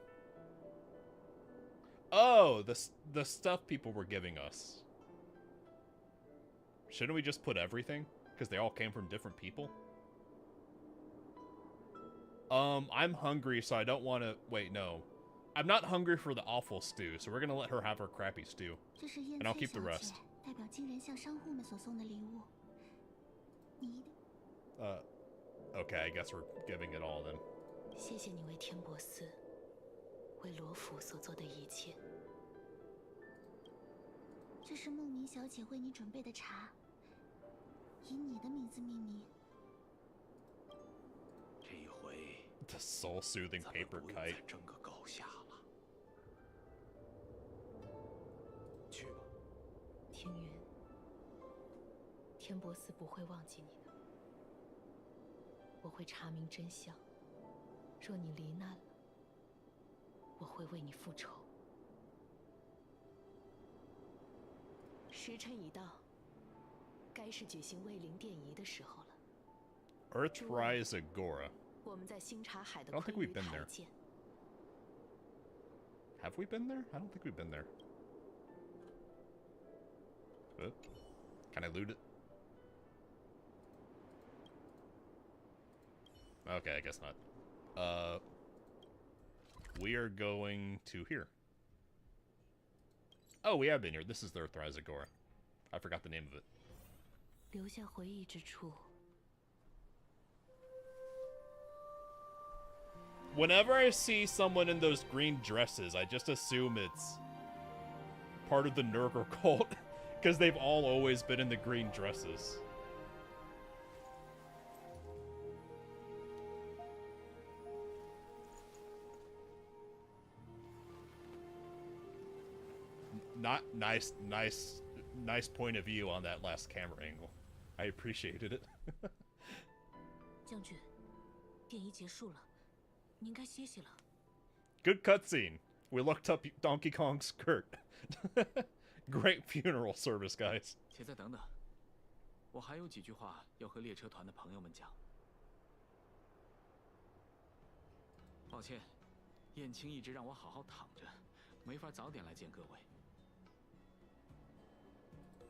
A: Oh, the stuff people were giving us. Shouldn't we just put everything? Because they all came from different people? I'm hungry, so I don't want to... Wait, no. I'm not hungry for the awful stew, so we're going to let her have her crappy stew.
B: 这是燕
A: And I'll
B: 翠
A: keep the
B: 小
A: rest.
B: 姐代表金人向商户们所送的礼物。你一定
A: Okay, I guess we're giving it all then.
E: 谢谢你为天博斯、为罗浮所做的一切。
B: 这是梦明小姐为你准备的茶，以你的名字命名。
F: 这一回
A: The soul-soothing
F: 咱们
A: paper
F: 不用
A: kite.
F: 再争个高下了。去吧。
E: 听云，天博斯不会忘记你的。我会查明真相。若你罹难了，我会为你复仇。时辰已到，该是举行卫灵殿仪的时候了。
A: Earthrise Agora.
E: 我们在星茶海的
A: I don't think
E: 昆
A: we've
E: 鱼
A: been
E: 台
A: there.
E: 见。
A: Have we been there? I don't think we've been there. Can I loot it? Okay, I guess not. We are going to here. Oh, we have been here. This is the Earthrise Agora. I forgot the name of it.
E: 留下回忆之处。
A: Whenever I see someone in those green dresses, I just assume it's part of the Nurgle cult, because they've all always been in the green dresses. Not nice point of view on that last camera angle. I appreciated it.
G: 将军，电仪结束了，你应该歇息了。
A: Good cutscene. We looked up Donkey Kong's skirt. Great funeral service, guys.
H: 且再等等，我还有几句话要和列车团的朋友们讲。抱歉，燕青一直让我好好躺着，没法早点来见各位。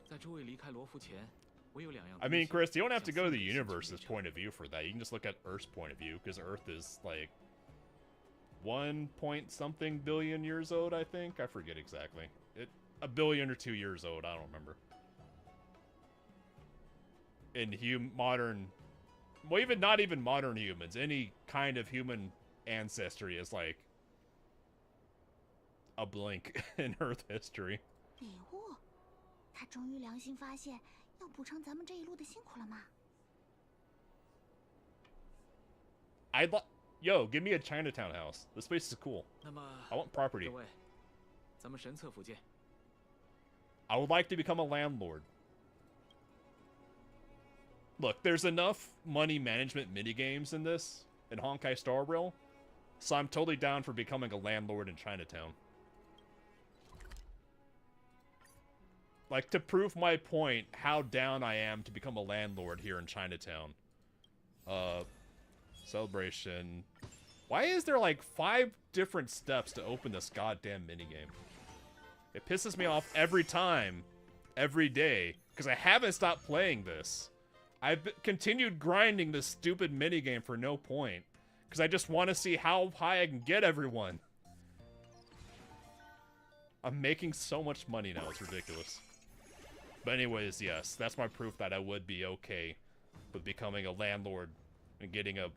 H: 在诸位离开罗浮前，我有两样。
A: I mean, Chris, you don't have to go to the universe's point of view for that. You can just look at Earth's point of view, because Earth is like 1 point something billion years old, I think. I forget exactly. A billion or 2 years old, I don't remember. In modern, well, not even modern humans, any kind of human ancestry is like a blink in Earth history.
B: 礼物，他终于良心发现，要补偿咱们这一路的辛苦了吗？
A: Yo, give me a Chinatown house. This place is cool.
H: 那么，
A: I want property.
H: 各位，咱们神策府见。
A: I would like to become a landlord. Look, there's enough money management minigames in this, in Honkai Star Rail, so I'm totally down for becoming a landlord in Chinatown. Like, to prove my point, how down I am to become a landlord here in Chinatown. Celebration. Why is there like 5 different steps to open this goddamn minigame? It pisses me off every time, every day, because I haven't stopped playing this. I've continued grinding this stupid minigame for no point, because I just want to see how high I can get everyone. I'm making so much money now, it's ridiculous. But anyways, yes, that's my proof that I would be okay with becoming a landlord and getting a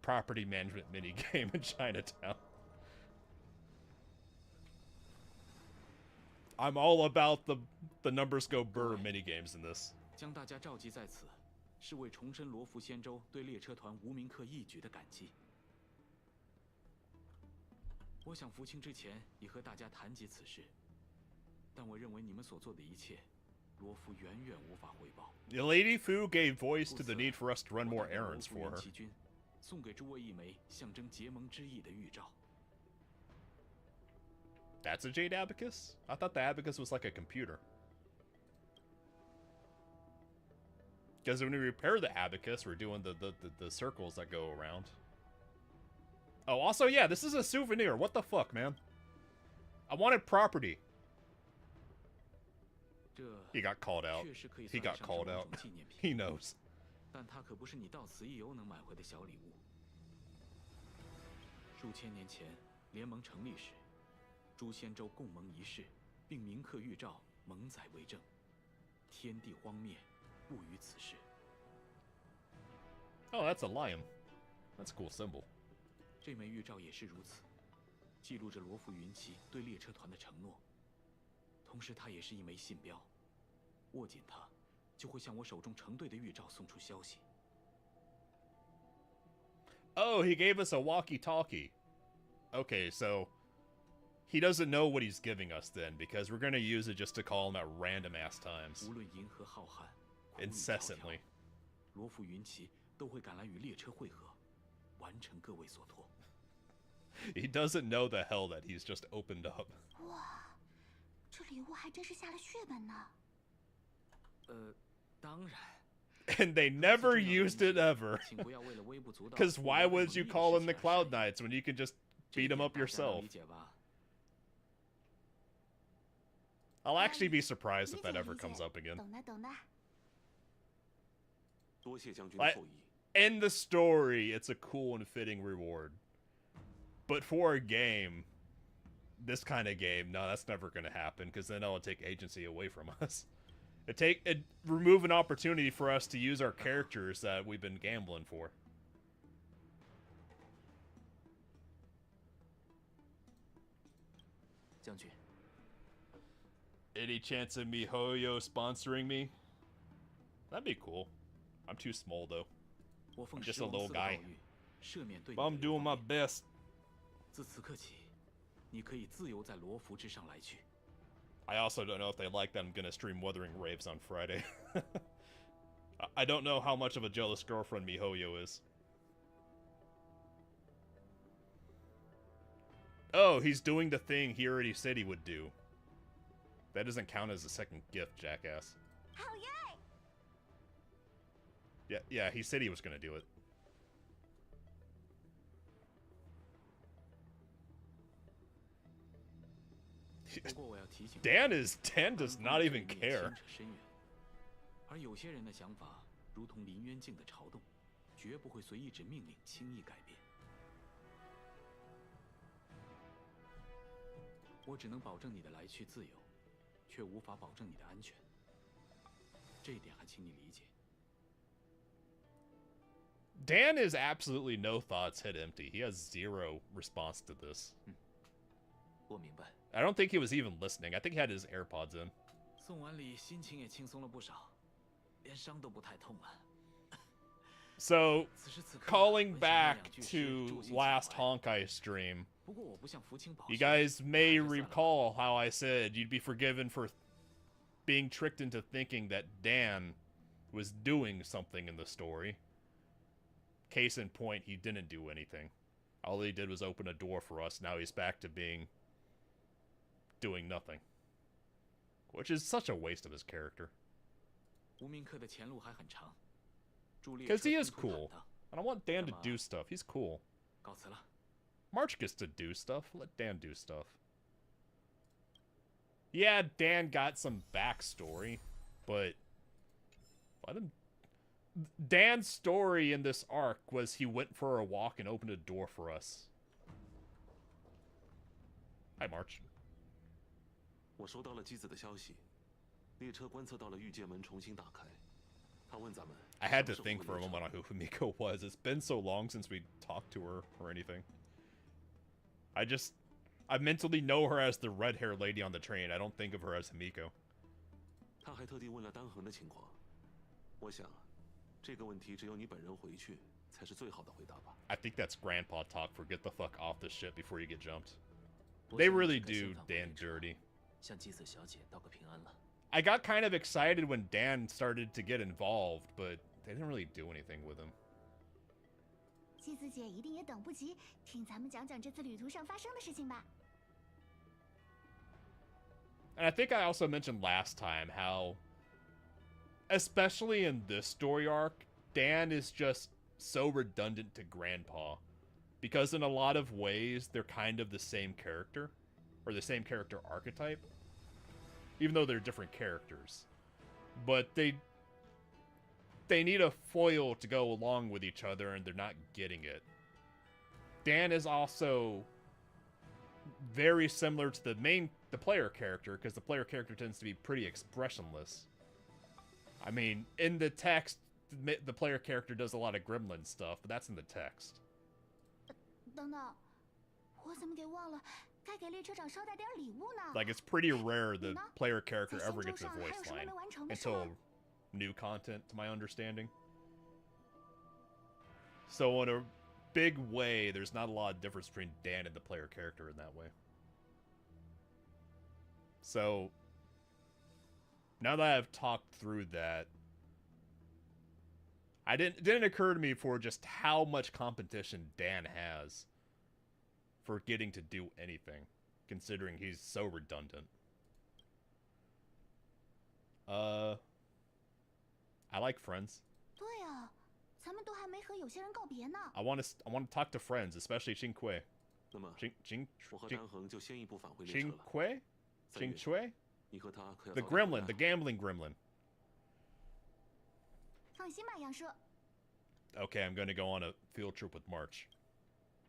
A: property management minigame in Chinatown. I'm all about the numbers go burr minigames in this.
H: 将大家召集在此，是为重申罗浮仙州对列车团无名客一举的感激。我想福清之前已和大家谈及此事，但我认为你们所做的一切，罗浮远远无法回报。
A: The Lady Fu gave voice to the need for us to run more errands for her.
H: 齐军送给诸位一枚象征结盟之意的玉照。
A: That's a jade abacus? I thought the abacus was like a computer. Because when we repair the abacus, we're doing the circles that go around. Oh, also, yeah, this is a souvenir. What the fuck, man? I wanted property. He got called out. He got called out. He knows.
H: 但它可不是你到此一游能买回的小礼物。数千年前，联盟成立时，诛仙州共盟一事，并铭刻玉照，盟载为证。天地荒灭，不于此事。
A: Oh, that's a lion. That's a cool symbol.
H: 这枚玉照也是如此，记录着罗浮云旗对列车团的承诺。同时，它也是一枚信标，握紧它，就会向我手中成对的玉照送出消息。
A: Oh, he gave us a walkie-talkie. Okay, so he doesn't know what he's giving us then, because we're gonna use it just to call him at random-ass times.
H: 无论银河浩瀚，
A: Incessantly.
H: 罗浮云旗都会赶来与列车会合，完成各位所托。
A: He doesn't know the hell that he's just opened up.
B: 哇，这礼物还真是下了血本呢。
H: 当然。
A: And they never used it ever. Because why would you call in the Cloud Knights when you can just beat them up yourself? I'll actually be surprised if that ever comes up again.
B: 懂的懂的。
D: 多谢将军的厚意。
A: In the story, it's a cool and fitting reward. But for a game, this kind of game, no, that's never going to happen, because then it'll take agency away from us. It remove an opportunity for us to use our characters that we've been gambling for.
H: 将军
A: Any chance of MiHoYo sponsoring me? That'd be cool. I'm too small though. I'm just a little guy. But I'm doing my best.
H: 自此刻起，你可以自由在罗浮之上来去。
A: I also don't know if they like that I'm gonna stream Wuthering Waves on Friday. I don't know how much of a jealous girlfriend MiHoYo is. Oh, he's doing the thing he already said he would do. That doesn't count as a second gift, jackass.
B: Oh yay!
A: Yeah, he said he was gonna do it. Dan does not even care.
H: 而有些人的想法如同林渊镜的潮动，绝不会随一纸命令轻易改变。我只能保证你的来去自由，却无法保证你的安全。这一点还请你理解。
A: Dan is absolutely no thoughts hit empty. He has zero response to this.
H: 我明白。
A: I don't think he was even listening. I think he had his AirPods in.
H: 送完礼，心情也轻松了不少，连伤都不太痛了。
A: So, calling back to last Honkai stream, you guys may recall how I said you'd be forgiven for being tricked into thinking that Dan was doing something in the story. Case in point, he didn't do anything. All he did was open a door for us. Now he's back to doing nothing. Which is such a waste of his character. Because he is cool. And I want Dan to do stuff. He's cool. March gets to do stuff. Let Dan do stuff. Yeah, Dan got some backstory, but let him... Dan's story in this arc was he went for a walk and opened a door for us. Hi, March.
D: 我收到了机子的消息，列车观测到了御界门重新打开。他问咱们
A: I had to think for a moment on who Fumiko was. It's been so long since we talked to her or anything. I mentally know her as the red-haired lady on the train. I don't think of her as Himiko.
D: 他还特地问了单横的情况。我想，这个问题只有你本人回去才是最好的回答吧。
A: I think that's grandpa talk for get the fuck off this shit before you get jumped. They really do Dan dirty.
I: 向姬子小姐道个平安了。
A: I got kind of excited when Dan started to get involved, but they didn't really do anything with him.
B: 姬子姐一定也等不及听咱们讲讲这次旅途上发生的事情吧？
A: And I think I also mentioned last time how, especially in this story arc, Dan is just so redundant to Grandpa. Because in a lot of ways, they're kind of the same character. Or the same character archetype. Even though they're different characters. But they need a foil to go along with each other, and they're not getting it. Dan is also very similar to the player character, because the player character tends to be pretty expressionless. I mean, in the text, the player character does a lot of gremlin stuff, but that's in the text.
B: 等等，我怎么给忘了该给列车长捎带点礼物呢？
A: Like, it's pretty rare the player character
B: 在
A: ever
B: 新
A: gets
B: 州
A: a
B: 上还有
A: voice
B: 什么
A: line
B: 没完成的是吗
A: until new content, to my understanding. So in a big way, there's not a lot of difference between Dan and the player character in that way. So, now that I've talked through that, it didn't occur to me before just how much competition Dan has for getting to do anything, considering he's so redundant. I like friends.
B: 对啊，咱们都还没和有些人告别呢。
A: I want to talk to friends, especially Qingque.
D: 那么，我和
A: Qing
D: 丹恒就先一步返回列车了。
A: Qingque?
D: 3月
A: Qingque?
D: 你和他可要
A: The
D: 早点回来
A: gremlin, the gambling gremlin.
B: 放心吧，杨社。
A: Okay, I'm going to go on a field trip with March.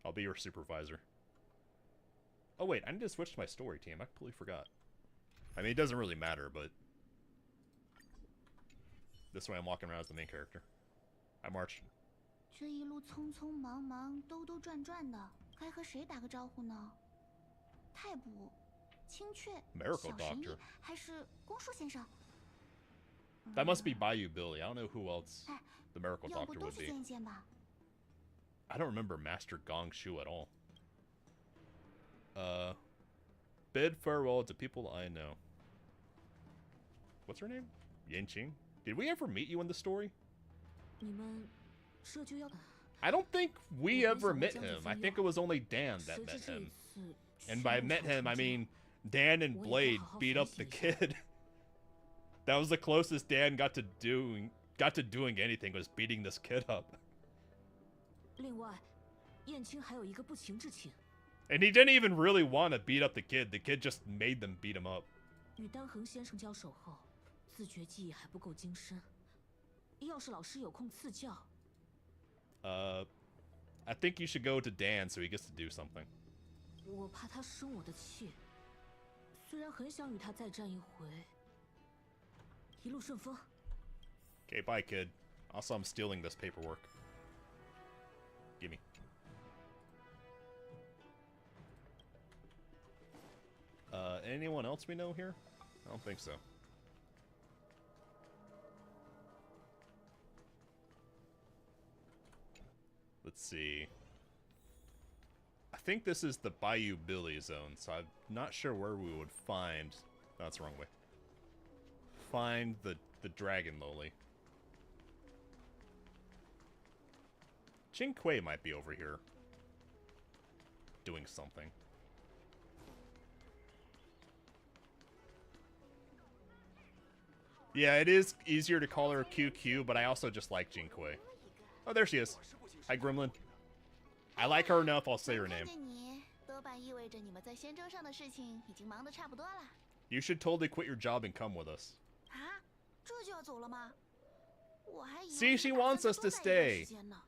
A: I'll be your supervisor. Oh wait, I need to switch to my story team. I completely forgot. I mean, it doesn't really matter, but this way I'm walking around as the main character. Hi, March.
B: 这一路匆匆忙忙、兜兜转转的，该和谁打个招呼呢？太卜、青雀、
A: Miracle
B: 小神医
A: Doctor.
B: 还是光叔先生？
A: That must be Bayou Billy. I don't know who else
B: 哎，
A: the Miracle
B: 要不
A: Doctor
B: 都
A: would
B: 去
A: be.
B: 见一见吧。
A: I don't remember Master Gong Shu at all. Bid farewell to people I know. What's her name? Yanqing? Did we ever meet you in the story?
G: 你们这就要
A: I don't think we ever met him. I think it was only Dan that
G: 谁
A: met
G: 知这一
A: him.
G: 次
A: And by
G: 去
A: met
G: 路
A: him,
G: 上
A: I
G: 成
A: mean Dan and
G: Well,
A: Blade
G: how
A: beat up the
G: fancy is
A: kid. That was the closest Dan got to doing anything, was beating this kid up.
G: 另外，燕青还有一个不情之请，
A: And he didn't even really want to beat up the kid. The kid just made them beat him up.
G: 与丹恒先生交手后，自觉记忆还不够精深。要是老师有空赐教，
A: I think you should go to Dan so he gets to do something.
G: 我怕他生我的气。虽然很想与他再战一回。一路顺风。
A: Okay, bye, kid. Also, I'm stealing this paperwork. Gimme. Anyone else we know here? I don't think so. Let's see. I think this is the Bayou Billy zone, so I'm not sure where we would find... No, that's the wrong way. Find the Dragon Loli. Qingque might be over here. Doing something. Yeah, it is easier to call her QQ, but I also just like Qingque. Oh, there she is. Hi, Gremlin. I like her enough, I'll say her name.
B: 看见你，多半意味着你们在仙舟上的事情已经忙得差不多了。
A: You should totally quit your job and come with us.
B: 啊，这就要走了吗？我还以为
A: See, she
B: 你打算
A: wants us
B: 多
A: to
B: 待一段
A: stay.
B: 时间呢。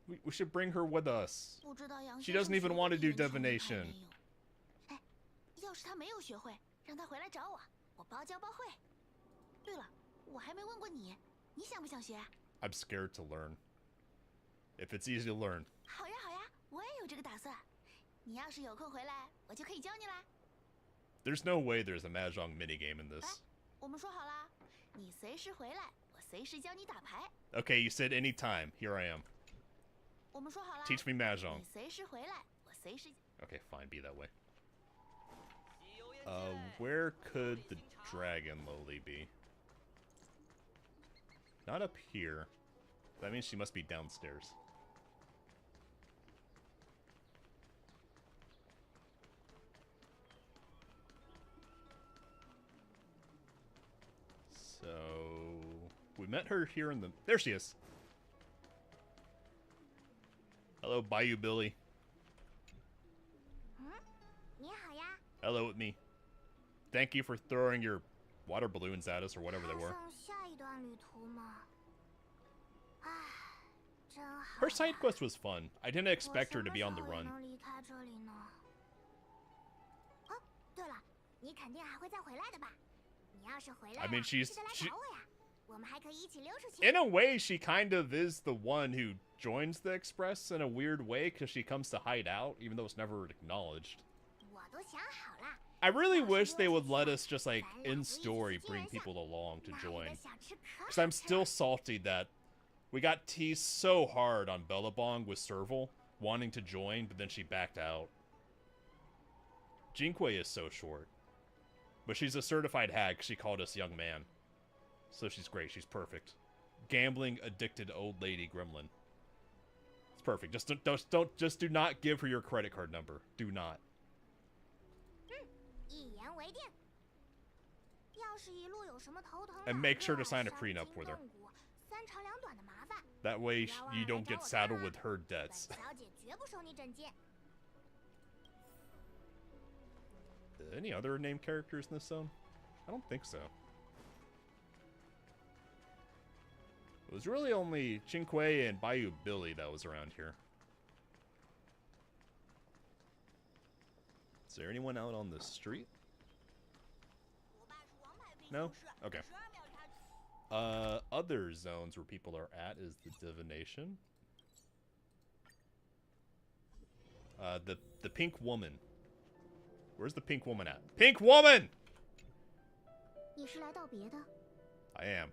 A: We should bring her with us.
B: 不知道杨
A: She
B: 先
A: doesn't
B: 生
A: even
B: 学
A: want to
B: 会
A: do
B: 原创厉害
A: divination.
B: 没有？哎，要是他没有学会，让他回来找我，我包教包会。对了，我还没问过你，你想不想学？
A: I'm scared to learn. If it's easy to learn.
B: 好呀好呀，我也有这个打算。你要是有空回来，我就可以教你啦。
A: There's no way there's a Mahjong minigame in this.
B: 我们说好啦，你随时回来，我随时教你打牌。
A: Okay, you said anytime. Here I am.
B: 我们说好啦，
A: Teach me Mahjong.
B: 你随时回来，我随时。
A: Okay, fine, be that way. Where could the Dragon Loli be? Not up here. That means she must be downstairs. We met her here in the... There she is. Hello, Bayou Billy. Hello with me. Thank you for throwing your water balloons at us or whatever they were. Her side quest was fun. I didn't expect her to be on the run. I mean, in a way, she kind of is the one who joins the Express in a weird way because she comes to hide out, even though it's never acknowledged. I really wish they would let us just, like, in story, bring people along to join. Because I'm still salty that we got teased so hard on Bellabong with Serval wanting to join, but then she backed out. Jinquei is so short. But she's a certified hag. She called us young man. So she's great. She's perfect. Gambling addicted old lady gremlin. It's perfect. Just do not give her your credit card number. Do not. And make sure to sign a prenup with her. That way you don't get saddled with her debts. Any other named characters in this zone? I don't think so. It was really only Jinquei and Bayou Billy that was around here. Is there anyone out on the street? No? Okay. Other zones where people are at is the Divination. The Pink Woman. Where's the Pink Woman at? Pink Woman! I am.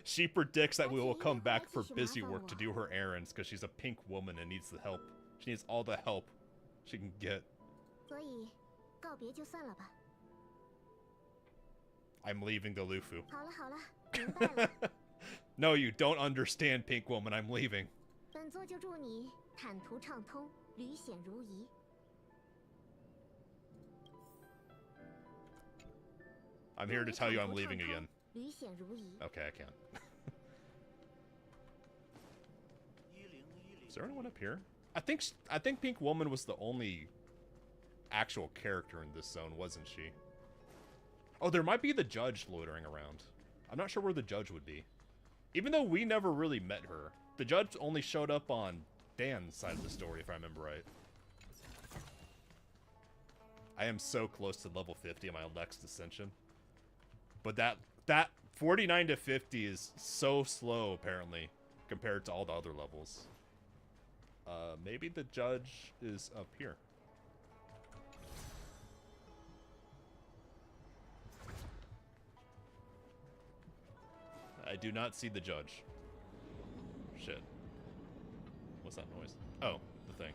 A: She predicts that we will come back for busy work to do her errands because she's a pink woman and needs the help. She needs all the help she can get. I'm leaving the Lufu. No, you don't understand, Pink Woman. I'm leaving. I'm here to tell you I'm leaving again. Okay, I can't. Is there anyone up here? I think Pink Woman was the only actual character in this zone, wasn't she? Oh, there might be the judge loitering around. I'm not sure where the judge would be. Even though we never really met her. The judge only showed up on Dan's side of the story, if I remember right. I am so close to level 50 on my next ascension. But that 49 to 50 is so slow, apparently, compared to all the other levels. Maybe the judge is up here. I do not see the judge. Shit. What's that noise? Oh, the thing.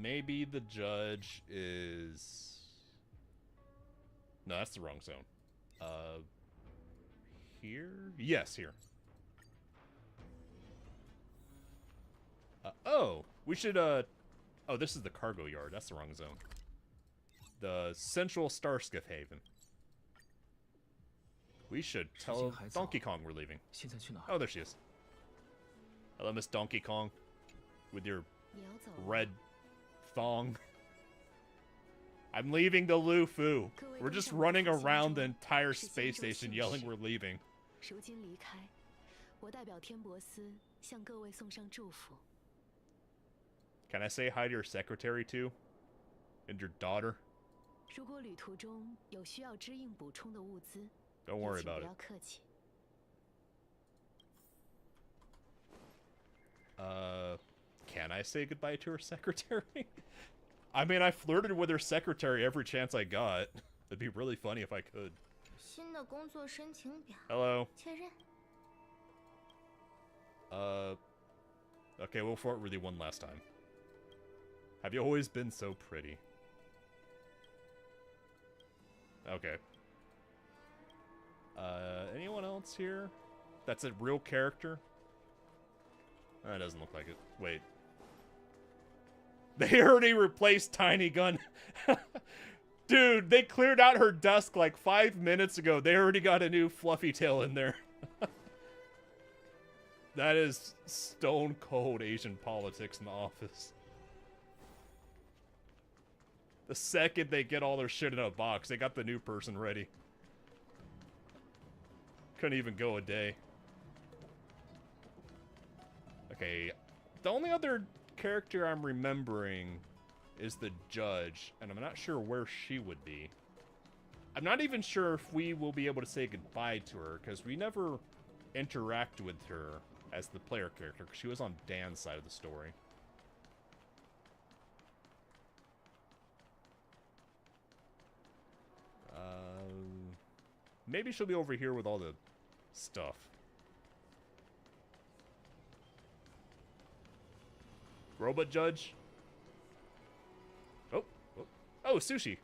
A: Maybe the judge is... No, that's the wrong zone. Here? Yes, here. Oh, we should, oh, this is the cargo yard. That's the wrong zone. The Central Starskiff Haven. We should tell Donkey Kong we're leaving. Oh, there she is. Hello, Miss Donkey Kong. With your red thong. I'm leaving the Lufu. We're just running around the entire space station yelling we're leaving. Can I say hi to your secretary too? And your daughter? Don't worry about it. Can I say goodbye to her secretary? I mean, I flirted with her secretary every chance I got. It'd be really funny if I could. Hello. Okay, we'll flirt with you one last time. Have you always been so pretty? Okay. Anyone else here? That's a real character? That doesn't look like it. Wait. They already replaced Tiny Gun. Dude, they cleared out her desk like 5 minutes ago. They already got a new fluffy tail in there. That is stone cold Asian politics in the office. The second they get all their shit in a box, they got the new person ready. Couldn't even go a day. Okay, the only other character I'm remembering is the judge, and I'm not sure where she would be. I'm not even sure if we will be able to say goodbye to her, because we never interact with her as the player character, because she was on Dan's side of the story. Maybe she'll be over here with all the stuff. Robot Judge? Oh, Sushi.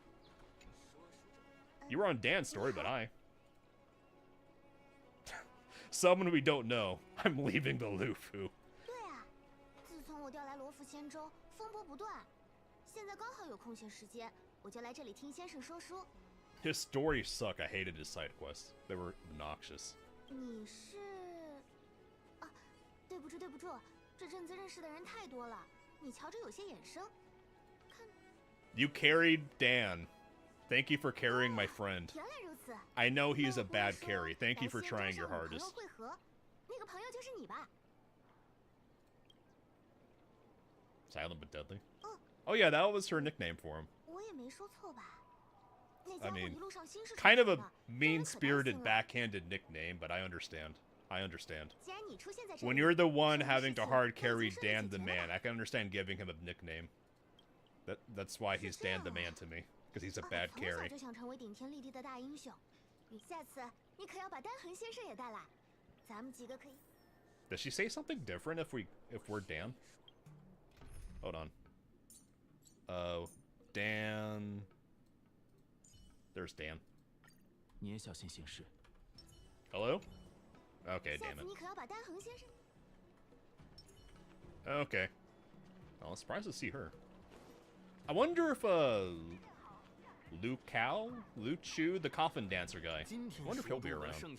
A: You were on Dan's story, but someone we don't know. I'm leaving the Lufu.
B: 对啊，自从我调来罗浮仙州，风波不断。现在刚好有空闲时间，我就来这里听先生说书。
A: His stories suck. I hated his side quests. They were obnoxious.
B: 你是？啊，对不住，这阵子认识的人太多了，你瞧着有些眼生。看。
A: You carried Dan. Thank you for carrying my friend.
B: 原来如此。
A: I know he's a bad carry. Thank you for trying your hardest.
B: 那个朋友就是你吧
A: Silent but deadly. Oh yeah, that was her nickname for him.
B: 我也没说错吧？
A: I mean, kind of a mean-spirited, backhanded nickname, but I understand. When you're the one having to hard carry Dan the Man, I can understand giving him a nickname. That's why he's Dan the Man to me, because he's a bad carry. Does she say something different if we're Dan? Hold on. Dan. There's Dan. Hello? Okay, damn it. Okay. Well, I'm surprised to see her. I wonder if, Lu Chu, the coffin dancer guy. I wonder if he'll be around. Do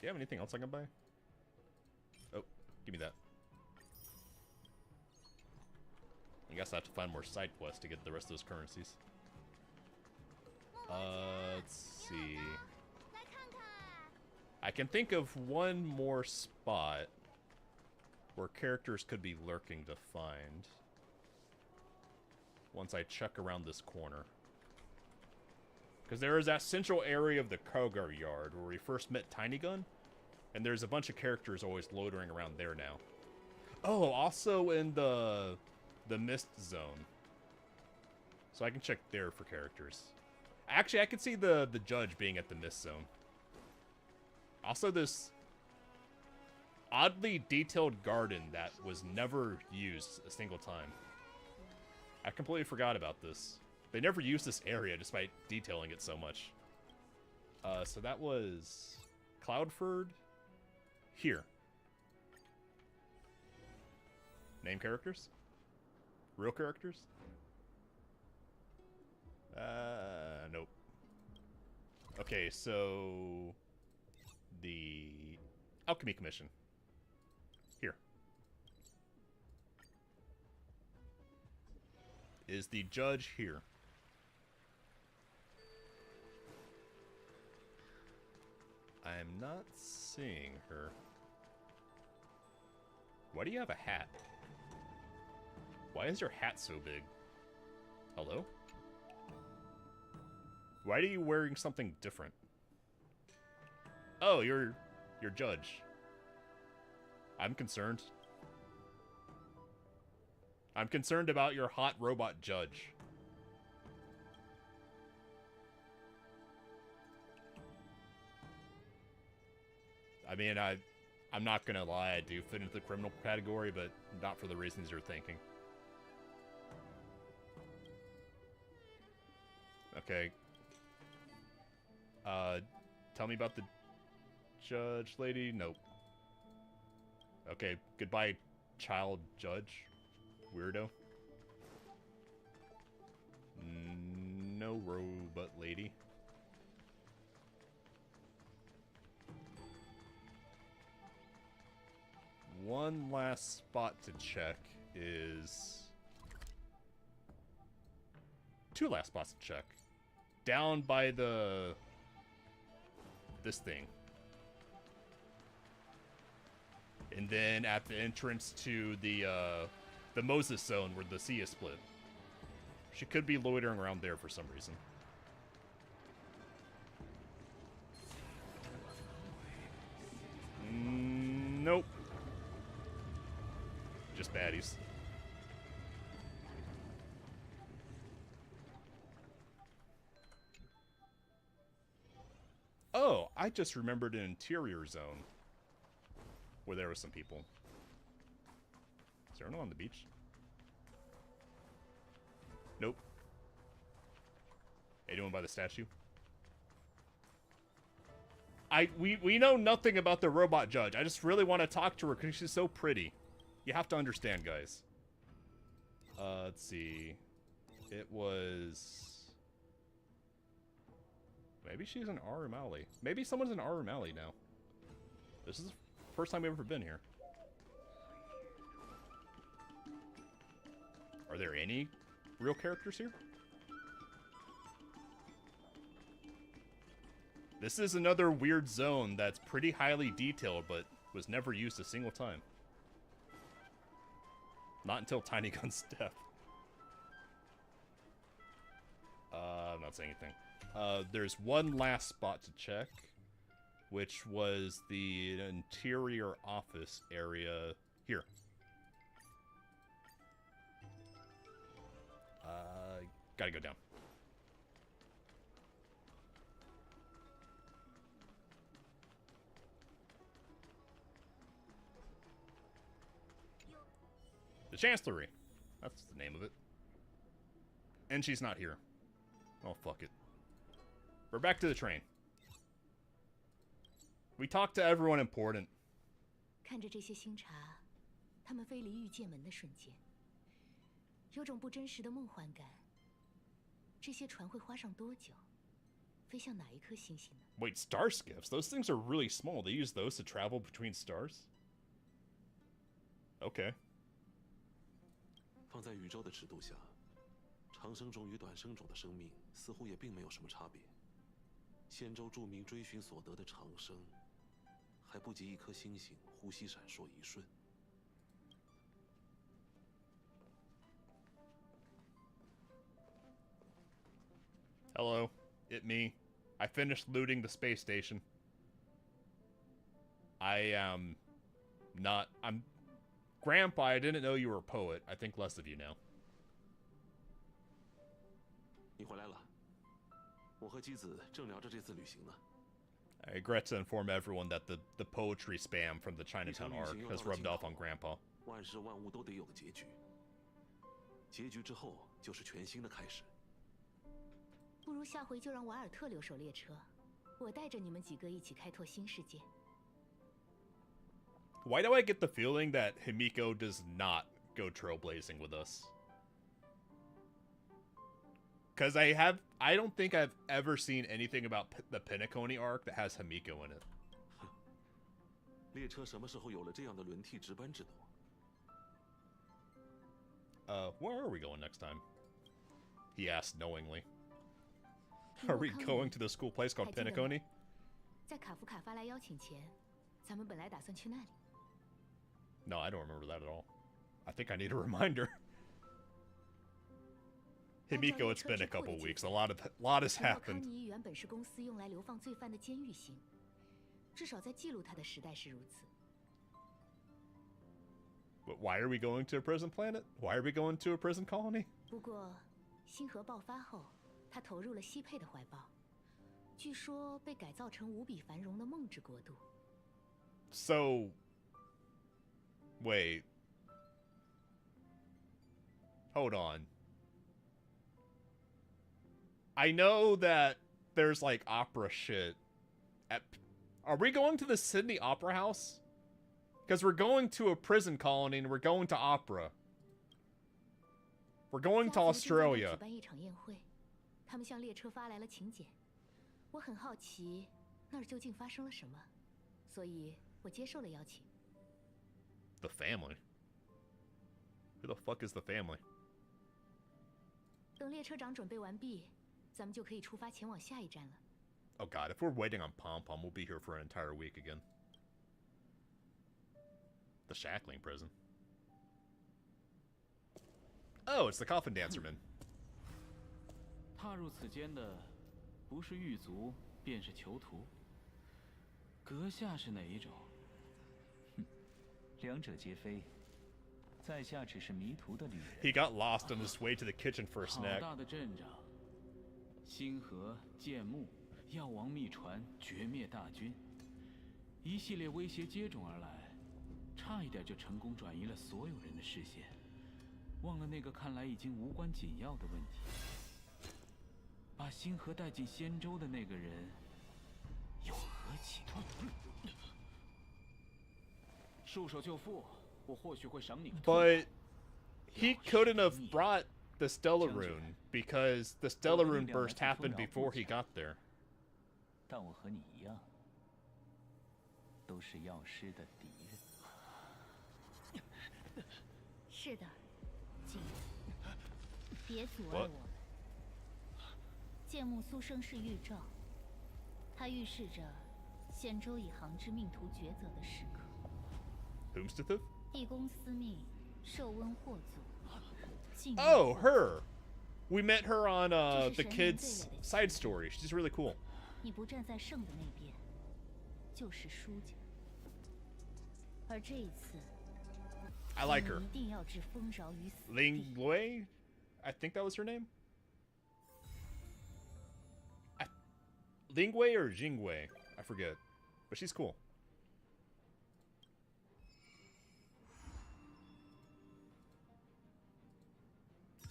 A: you have anything else I can buy? Oh, give me that. I guess I have to find more side quests to get the rest of those currencies. Let's see. I can think of one more spot where characters could be lurking to find once I check around this corner. Because there is that central area of the Kogar Yard where we first met Tiny Gun, and there's a bunch of characters always loitering around there now. Oh, also in the Mist Zone. So I can check there for characters. Actually, I could see the judge being at the Mist Zone. Also, this oddly detailed garden that was never used a single time. I completely forgot about this. They never used this area despite detailing it so much. So that was Cloudford. Here. Name characters? Real characters? Nope. Okay, so the Alchemy Commission. Here. Is the judge here? I'm not seeing her. Why do you have a hat? Why is your hat so big? Hello? Why are you wearing something different? Oh, you're judge. I'm concerned. I'm concerned about your hot robot judge. I mean, I'm not gonna lie, I do fit into the criminal category, but not for the reasons you're thinking. Okay. Tell me about the judge lady? Nope. Okay, goodbye, child judge. Weirdo. No robot lady. One last spot to check is... Two last spots to check. Down by the... this thing. And then at the entrance to the Moses zone where the sea is split. She could be loitering around there for some reason. Nope. Just baddies. Oh, I just remembered an interior zone where there were some people. Is there anyone on the beach? Nope. Anyone by the statue? We know nothing about the robot judge. I just really want to talk to her because she's so pretty. You have to understand, guys. Let's see. It was... Maybe she's in Arum Alley. Maybe someone's in Arum Alley now. This is the first time we've ever been here. Are there any real characters here? This is another weird zone that's pretty highly detailed, but was never used a single time. Not until Tiny Gun's death. I'm not saying anything. There's one last spot to check, which was the interior office area here. Gotta go down. The Chancellery. That's the name of it. And she's not here. Oh, fuck it. We're back to the train. We talked to everyone important.
E: 看着这些星茶，他们飞离御剑门的瞬间，有种不真实的梦幻感。这些船会花上多久？飞向哪一颗星星呢？
A: Wait, star skiffs? Those things are really small. They use those to travel between stars? Okay.
D: 放在宇宙的尺度下，长生种与短生种的生命似乎也并没有什么差别。仙州著名追寻所得的长生，还不及一颗星星呼吸闪烁一瞬。
A: Hello, it me. I finished looting the space station. I am not... I'm... Grandpa, I didn't know you were a poet. I think less of you now.
D: 你回来了，我和姬子正聊着这次旅行呢。
A: I regret to inform everyone that the poetry spam from the Chinatown arc has rubbed off on Grandpa.
D: 万事万物都得有个结局，结局之后就是全新的开始。
E: 不如下回就让瓦尔特留守列车，我带着你们几个一起开拓新世界。
A: Why do I get the feeling that Himiko does not go trailblazing with us? Because I don't think I've ever seen anything about the Penacony arc that has Himiko in it.
D: 列车什么时候有了这样的轮替值班制度？
A: Where are we going next time? He asked knowingly. Are we going to the school place called Penacony?
E: 在卡夫卡发来邀请前，咱们本来打算去那里。
A: No, I don't remember that at all. I think I need a reminder. Himiko, it's been a couple weeks. A lot has happened.
E: 康尼原本是公司用来流放罪犯的监狱刑，至少在记录它的时代是如此。
A: But why are we going to a prison planet? Why are we going to a prison colony?
E: 不过，星河爆发后，他投入了西佩的怀抱，据说被改造成无比繁荣的梦之国度。
A: So, wait. Hold on. I know that there's like opera shit. Are we going to the Sydney Opera House? Because we're going to a prison colony and we're going to opera. We're going to Australia.
E: 举办一场宴会，他们向列车发来了请柬。我很好奇那儿究竟发生了什么，所以我接受了邀请。
A: The family? Who the fuck is the family?
E: 等列车长准备完毕，咱们就可以出发前往下一站了。
A: Oh god, if we're waiting on Pom Pom, we'll be here for an entire week again. The shackling prison. Oh, it's the coffin dancer man.
H: 踏入此间的，不是狱卒，便是囚徒。阁下是哪一种？
I: 两者皆非。在下只是迷途的旅人。
A: He got lost on his way to the kitchen for a
H: 好
A: snack.
H: 大的阵仗！星河、剑木、药王秘传、绝灭大军，一系列威胁接踵而来，差一点就成功转移了所有人的视线，忘了那个看来已经无关紧要的问题。把星河带进仙州的那个人，有何情况？束手就缚，我或许会赏你个痛快。
A: But he couldn't have brought the Stellar Rune because the Stellar Rune burst happened before he got there.
I: 但我和你一样，都是药师的敌人。
B: 是的，请别阻碍
A: What?
B: 我们。剑木苏生是预兆，它预示着仙州以航之命途抉择的时刻。
A: Whomstith?
B: 地宫司命受温惑阻。
A: Oh, her. We met her on the kids' side story. She's really cool.
B: 你不站在胜的那边，就是输家。而这一次，
A: I like her.
B: 你一定要置丰饶于死地。
A: Ling Lui? I think that was her name. Lingwei or Jingwei? I forget. But she's cool.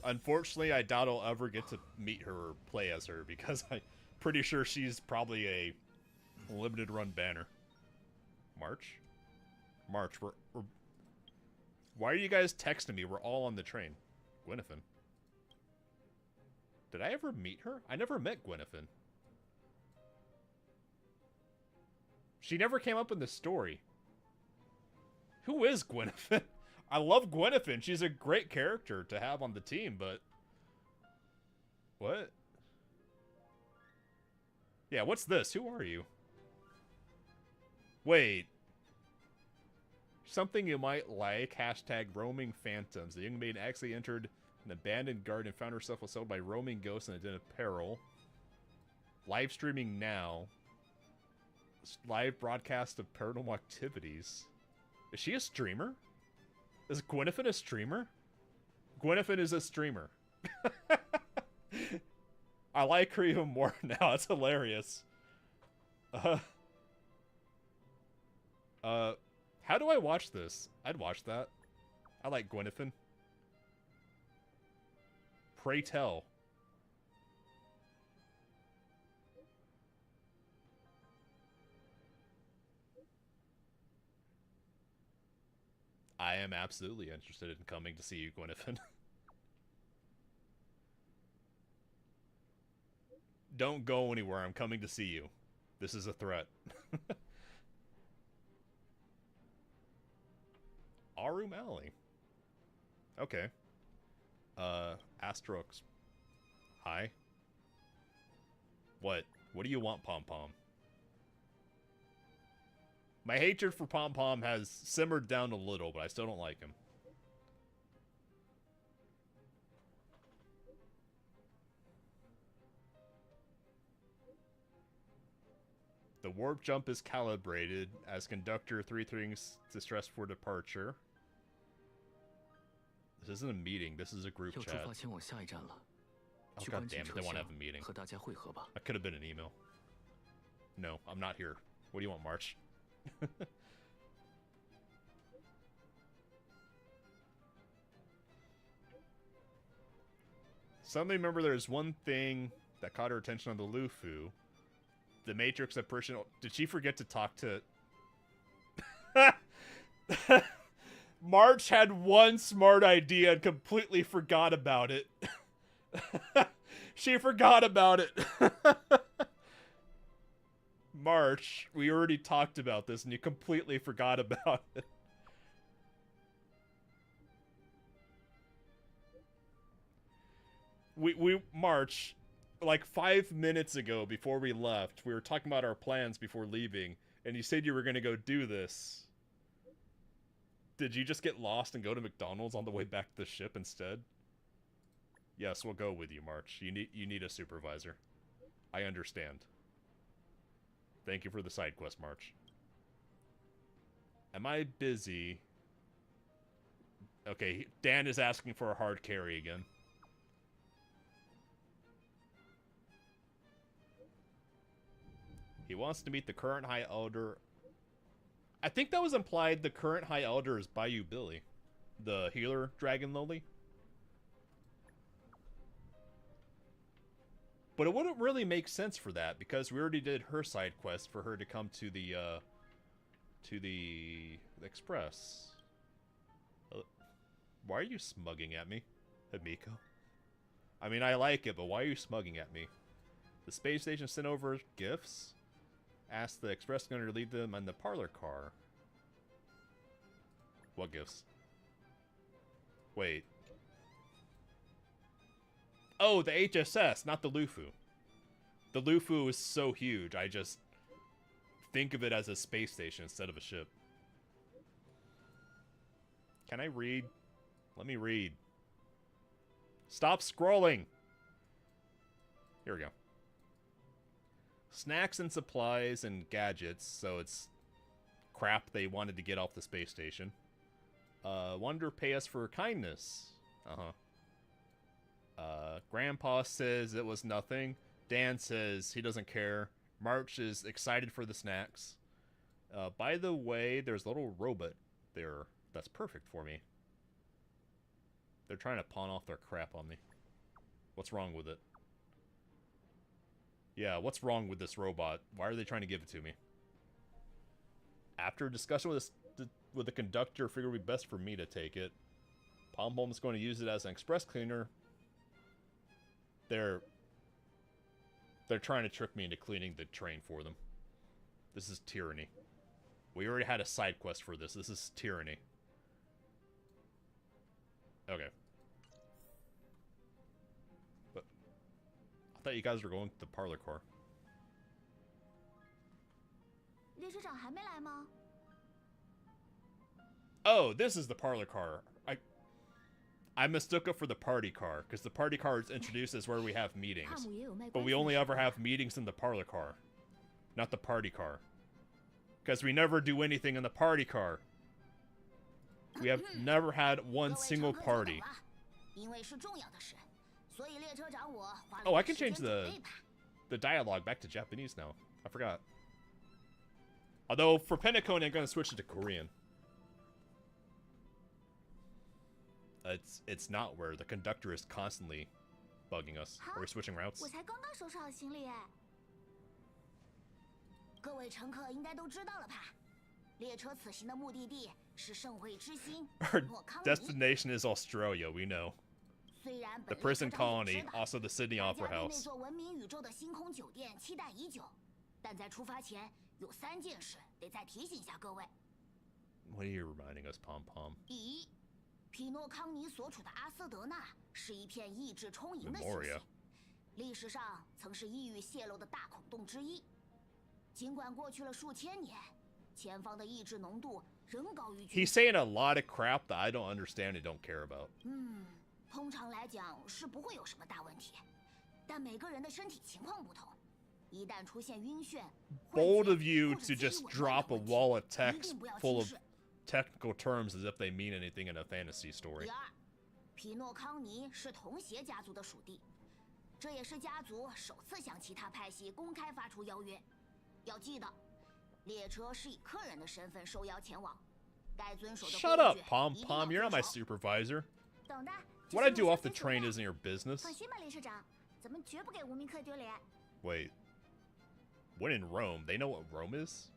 A: Unfortunately, I doubt I'll ever get to meet her or play as her because I'm pretty sure she's probably a limited run banner. March? March, we're... Why are you guys texting me? We're all on the train. Gwynethyn. Did I ever meet her? I never met Gwynethyn. She never came up in the story. Who is Gwynethyn? I love Gwynethyn. She's a great character to have on the team, but... What? Yeah, what's this? Who are you? Wait. Something you might like. Hashtag roaming phantoms. The young maiden actually entered an abandoned garden and found herself assailed by roaming ghosts in a den of peril. Live streaming now. Live broadcast of paranormal activities. Is she a streamer? Is Gwynethyn a streamer? Gwynethyn is a streamer. I like her even more now. It's hilarious. How do I watch this? I'd watch that. I like Gwynethyn. Pray tell. I am absolutely interested in coming to see you, Gwynethyn. Don't go anywhere. I'm coming to see you. This is a threat. Arum Alley. Okay. Astrox. Hi. What? What do you want, Pom Pom? My hatred for Pom Pom has simmered down a little, but I still don't like him. The warp jump is calibrated as conductor 3 things to stress for departure. This isn't a meeting, this is a group chat. Oh god damn it, they want to have a meeting. That could have been an email. No, I'm not here. What do you want, March? Suddenly remember there's one thing that caught her attention on the Lufu. The Matrix of personal... Did she forget to talk to... March had one smart idea and completely forgot about it. She forgot about it. March, we already talked about this and you completely forgot about it. March, like 5 minutes ago before we left, we were talking about our plans before leaving, and you said you were going to go do this. Did you just get lost and go to McDonald's on the way back to the ship instead? Yes, we'll go with you, March. You need a supervisor. I understand. Thank you for the side quest, March. Am I busy? Okay, Dan is asking for a hard carry again. He wants to meet the current High Elder. I think that was implied the current High Elder is Bayou Billy. The healer Dragon Lily. But it wouldn't really make sense for that, because we already did her side quest for her to come to the Express. Why are you smugging at me, Himiko? I mean, I like it, but why are you smugging at me? The space station sent over gifts. Asked the Express gunner to leave them in the parlor car. What gifts? Wait. Oh, the HSS, not the Lufu. The Lufu is so huge, I just think of it as a space station instead of a ship. Can I read? Let me read. Stop scrolling! Here we go. Snacks and supplies and gadgets, so it's crap they wanted to get off the space station. Wonder pay us for kindness. Grandpa says it was nothing. Dan says he doesn't care. March is excited for the snacks. By the way, there's a little robot there that's perfect for me. They're trying to pawn off their crap on me. What's wrong with it? Yeah, what's wrong with this robot? Why are they trying to give it to me? After a discussion with the conductor, figured it would be best for me to take it. Pom Pom's going to use it as an express cleaner. They're trying to trick me into cleaning the train for them. This is tyranny. We already had a side quest for this. This is tyranny. Okay. But I thought you guys were going to the parlor car.
B: 列车长还没来吗？
A: Oh, this is the parlor car. I mistook it for the party car, because the party car is introduced as where we have meetings. But we only ever have meetings in the parlor car, not the party car. Because we never do anything in the party car. We have never had one single party. Oh, I can change the dialogue back to Japanese now. I forgot. Although, for Pentacone, I'm going to switch it to Korean. It's not where the conductor is constantly bugging us. Are we switching routes?
B: 我才刚刚收拾好行李哎。各位乘客应该都知道了吧？列车此行的目的地是盛会之星
A: Our destination is Australia, we know. The prison colony, also the Sydney Opera
B: 大家对那
A: House.
B: 座闻名宇宙的星空酒店期待已久，但在出发前有3件事得再提醒一下各位。
A: What are you reminding us, Pom Pom?
B: 第一，匹诺康尼所处的阿斯德纳是一片意志充盈的星
A: Memoria.
B: 系，历史上曾是异域泄露的大孔洞之一。尽管过去了数千年，前方的意志浓度仍高于。
A: He's saying a lot of crap that I don't understand and don't care about.
B: 通常来讲是不会有什么大问题，但每个人的身体情况不同，一旦出现晕眩、
A: Bold of you to just drop a wall of text full of technical terms as if they mean anything in a fantasy story.
B: 第二，匹诺康尼是童鞋家族的属地，这也是家族首次向其他派系公开发出邀约。要记得，列车是以客人的身份受邀前往，该遵守的
A: Shut
B: 规
A: up,
B: 矩
A: Pom
B: 一定
A: Pom. You're
B: 要
A: not my
B: 遵守。
A: supervisor.
B: 等的。
A: What I do off the train isn't your business.
B: 放心吧，列车长，咱们绝不给无名客丢脸。
A: Wait. When in Rome, they know what Rome is?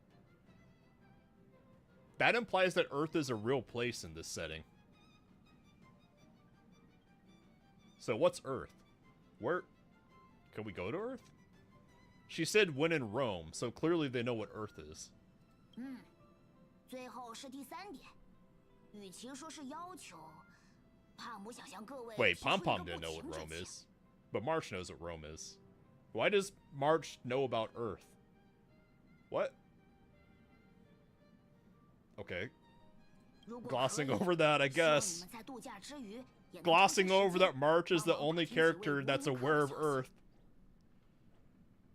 A: That implies that Earth is a real place in this setting. So what's Earth? Where... Can we go to Earth? She said when in Rome, so clearly they know what Earth is.
B: 最后是第3点，与其说是要求，帕姆想向各位
A: Wait,
B: 提出一个
A: Pom-Pom
B: 不
A: didn't know what
B: 情之
A: Rome
B: 请。
A: is. But March knows what Rome is. Why does March know about Earth? What? Okay.
B: 如果
A: Glossing
B: 可以
A: over that, I
B: 希望你
A: guess.
B: 们在度假之余也能抽
A: Glossing
B: 出
A: over
B: 时间
A: that March is the
B: 帮忙
A: only
B: 打听几位
A: character
B: 乌
A: that's
B: 明克
A: aware
B: 的
A: of
B: 消息。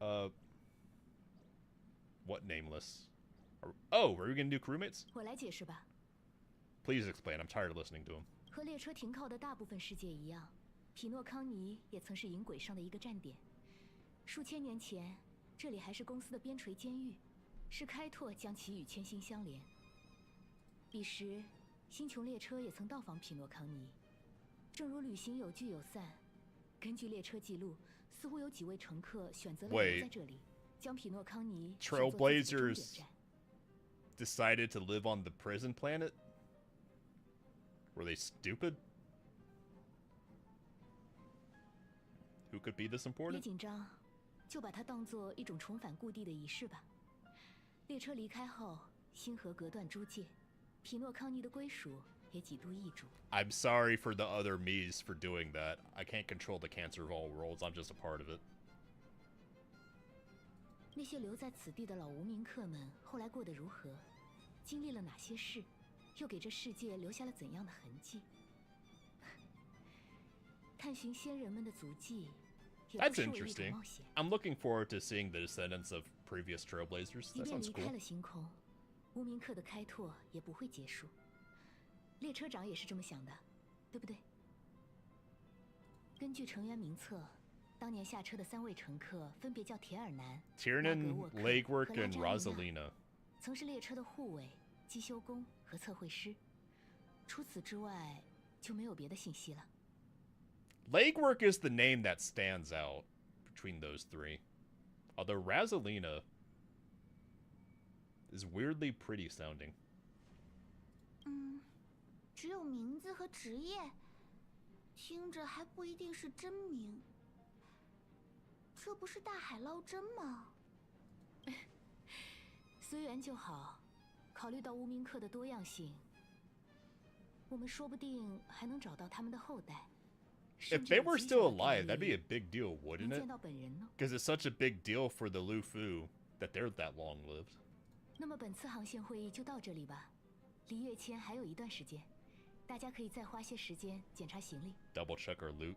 A: Earth. What nameless? Oh, are we gonna do crewmates?
G: 我来解释吧。
A: Please explain. I'm tired of listening to him.
G: 和列车停靠的大部分世界一样，匹诺康尼也曾是银轨上的一个站点。数千年前，这里还是公司的边陲监狱，是开拓将其与千星相连。彼时，星穹列车也曾到访匹诺康尼。正如旅行有聚有散，根据列车记录，似乎有几位乘客选择了留在这里，将匹诺康尼视作自己的终点
A: Trailblazers
G: 站。
A: decided to live on the prison planet? Were they stupid? Who could be this
G: 别
A: important?
G: 紧张，就把它当做一种重返故地的仪式吧。列车离开后，星河隔断诸界，匹诺康尼的归属也几度易主。
A: I'm sorry for the other me's for doing that. I can't control the cancer of all worlds. I'm just a part of it.
G: 那些留在此地的老无名客们后来过得如何？经历了哪些事？又给这世界留下了怎样的痕迹？探寻先人们的足迹，也不
A: That's
G: 失为一种
A: interesting.
G: 冒险。
A: I'm looking forward to seeing the descendants of previous Trailblazers.
G: 即
A: That
G: 便
A: sounds
G: 离开
A: cool.
G: 了星空，无名客的开拓也不会结束。列车长也是这么想的，对不对？根据成员名册，当年下车的3位乘客分别叫铁尔南、
A: Tiernan, Legwork,
G: 和
A: and
G: 拉扎
A: Rosalina.
G: 曾是列车的护卫、机修工和测绘师。除此之外，就没有别的信息了。
A: Legwork is the name that stands out between those three. Although Rosalina is weirdly pretty sounding.
B: 只有名字和职业，听着还不一定是真名。这不是大海捞针吗？
G: 随缘就好。考虑到无名客的多样性，我们说不定还能找到他们的后代。
A: If they were still alive, that'd be a big deal,
G: 能
A: wouldn't it?
G: 见到本人呢？
A: Because it's such a big deal for the Lufu that they're that long-lived.
G: 那么本次航线会议就到这里吧。离跃迁还有一段时间，大家可以再花些时间检查行李。
A: Double check our loot.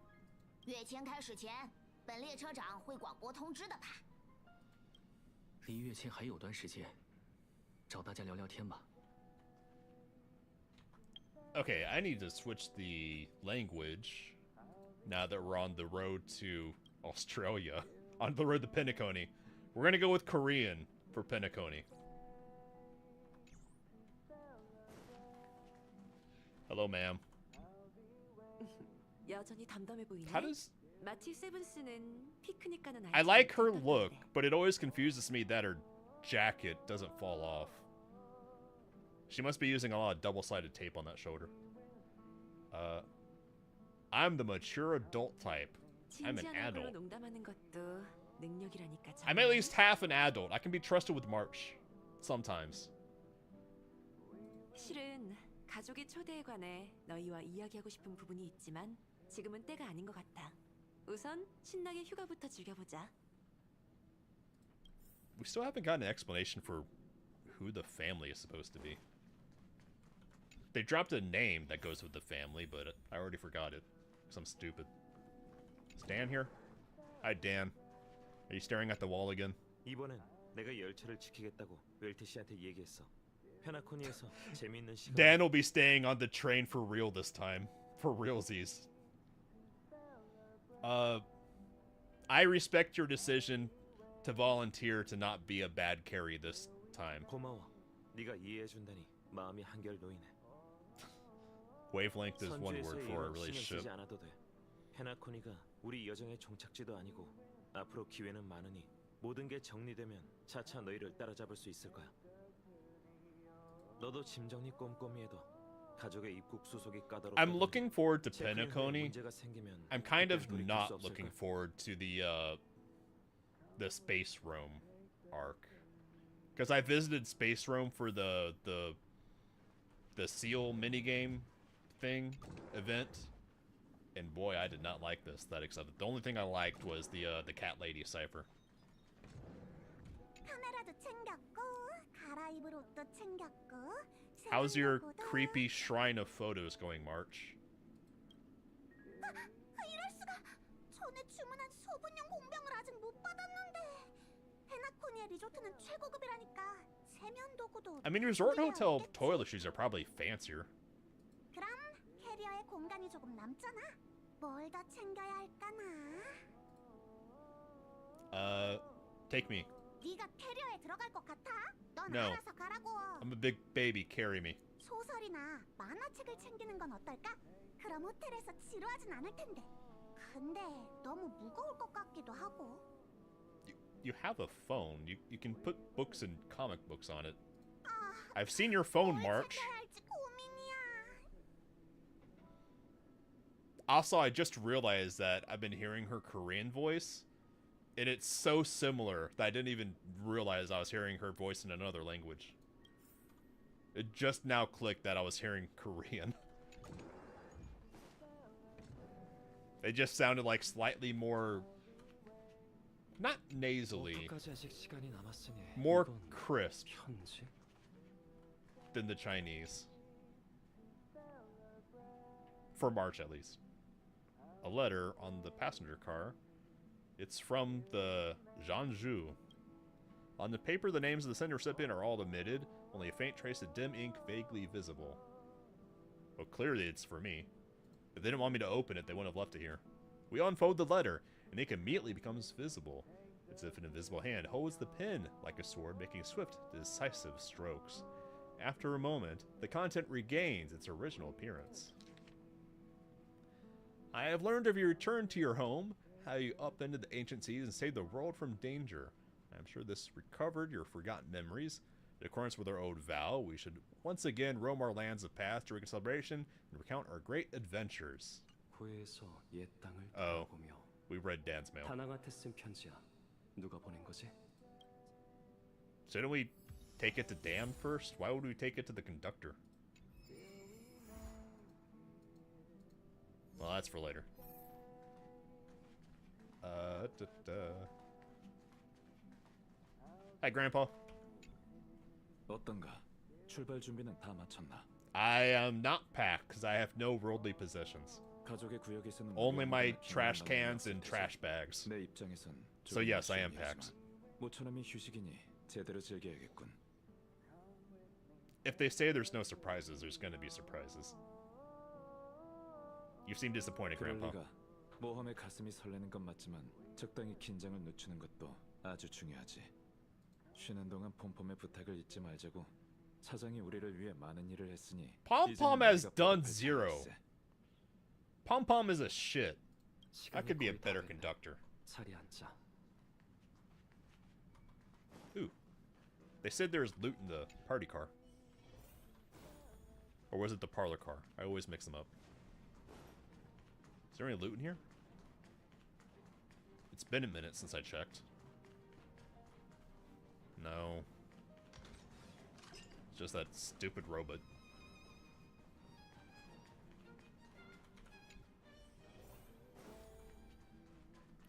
B: 跃迁开始前，本列车长会广播通知的吧。
H: 离跃迁还有段时间，找大家聊聊天吧。
A: Okay, I need to switch the language now that we're on the road to Australia. On the road to Penacony. We're gonna go with Korean for Penacony. Hello, ma'am.
J: 여전히 담담해 보이네.
A: How does...
J: 마치 세븐스는 피크닉 가는
A: I like her look, but it always confuses me that her jacket doesn't fall off. She must be using a lot of double-sided tape on that shoulder. I'm the mature adult type. I'm an adult.
J: 농담하는 것도 능력이라니까.
A: I'm at least half an adult. I can be trusted with March. Sometimes.
J: 실은 가족의 초대에 관해 너희와 이야기하고 싶은 부분이 있지만 지금은 때가 아닌 것 같아. 우선 신나게 휴가부터 즐겨보자.
A: We still haven't gotten an explanation for who the family is supposed to be. They dropped a name that goes with the family, but I already forgot it. Because I'm stupid. Is Dan here? Hi, Dan. Are you staring at the wall again?
K: 이번엔 내가 열차를 지키겠다고 웰트 씨한테 얘기했어. 페나코니에서 재미있는 시간.
A: Dan will be staying on the train for real this time. For realsies. I respect your decision to volunteer to not be a bad carry this time.
K: 고마워. 네가 이해해준다니 마음이 한결 놓이네.
A: Wavelength is one word for a
K: 선주에서
A: relationship.
K: 신경 쓰지 않아도 돼. 페나코니가 우리 여정의 종착지도 아니고 앞으로 기회는 많으니 모든 게 정리되면 차차 너희를 따라잡을 수 있을 거야. 너도 짐 정리 꼼꼼히 해둬. 가족의 입국 수속이 까다롭다.
A: I'm looking forward to
K: 체크인 후에
A: Penacony.
K: 문제가 생기면
A: I'm kind of
K: 그땐 돌이킬
A: not
K: 수 없을까?
A: looking forward to the Space Rome arc. Because I visited Space Rome for the Seal minigame thing event, and boy, I did not like the aesthetics of it. The only thing I liked was the cat lady cipher.
C: 카메라도 챙겼고 갈아입을 옷도 챙겼고.
A: How's your creepy shrine of photos going, March?
C: 이럴 수가. 전에 주문한 소분용 공병을 아직 못 받았는데. 페나코니의 리조트는 최고급이라니까. 세면 도구도.
A: I mean, resort
C: 준비되어
A: hotel
C: 있겠지.
A: toiletries are probably fancier.
C: 그럼 캐리어에 공간이 조금 남잖아. 뭘 더 챙겨야 할까나?
A: Take me.
C: 네가 캐리어에 들어갈 것 같아? 넌
A: No.
C: 알아서 가라고.
A: I'm a big baby, carry me.
C: 소설이나 만화책을 챙기는 건 어떨까? 그럼 호텔에서 지루하진 않을 텐데. 근데 너무 무거울 것 같기도 하고.
A: You have a phone. You can put books and comic books on it.
C: 아,
A: I've seen your phone,
C: 뭘
A: March.
C: 챙겨야 할지 고민이야.
A: Also, I just realized that I've been hearing her Korean voice, and it's so similar that I didn't even realize I was hearing her voice in another language. It just now clicked that I was hearing Korean. They just sounded like slightly more... not nasally,
K: 오토까지 아직 시간이 남았으니
A: more
K: 이번
A: crisp
K: 편지?
A: than the Chinese. For March, at least. A letter on the passenger car. It's from the Zhangzhou. On the paper, the names of the sender recipient are all omitted, only a faint trace of dim ink vaguely visible. Well, clearly it's for me. If they didn't want me to open it, they wouldn't have left it here. We unfold the letter, and the ink immediately becomes visible. It's as if an invisible hand holds the pen like a sword, making swift, decisive strokes. After a moment, the content regains its original appearance. I have learned of your return to your home, how you upended the ancient seas and saved the world from danger. I am sure this recovered your forgotten memories. In accordance with our old vow, we should once again roam our lands of past during a celebration and recount our great adventures.
K: 구에서 옛 땅을
A: Oh.
K: 돌아보며
A: We read Dan's mail.
K: 다나한테 쓴 편지야. 누가 보낸 거지?
A: Shouldn't we take it to Dan first? Why would we take it to the conductor? Well, that's for later. Hi, Grandpa.
K: 어떤가? 출발 준비는 다 마쳤나?
A: I am not packed because I have no worldly possessions.
K: 가족의 구역에서는
A: Only my
K: 무료한
A: trash
K: 비난을
A: cans and
K: 받는
A: trash bags.
K: 내 입장에선
A: So
K: 조금
A: yes, I am
K: 아쉬움이었지만
A: packed.
K: 모처럼이 휴식이니 제대로 즐겨야겠군.
A: If they say there's no surprises, there's gonna be surprises. You seem disappointed,
K: 그럴
A: Grandpa.
K: 리가. 모험에 가슴이 설레는 건 맞지만 적당히 긴장을 늦추는 것도 아주 중요하지. 쉬는 동안 폼폼의 부탁을 잊지 말자고. 사장이 우리를 위해 많은 일을 했으니
A: Pom
K: 이제는
A: Pom has
K: 우리가
A: done
K: 보답할
A: zero.
K: 차례일세.
A: Pom Pom is a shit. I
K: 시간이
A: could be a
K: 거의 다
A: better
K: 됐네.
A: conductor.
K: 자리 앉자.
A: Ooh. They said there's loot in the party car. Or was it the parlor car? I always mix them up. Is there any loot in here? It's been a minute since I checked. No. It's just that stupid robot.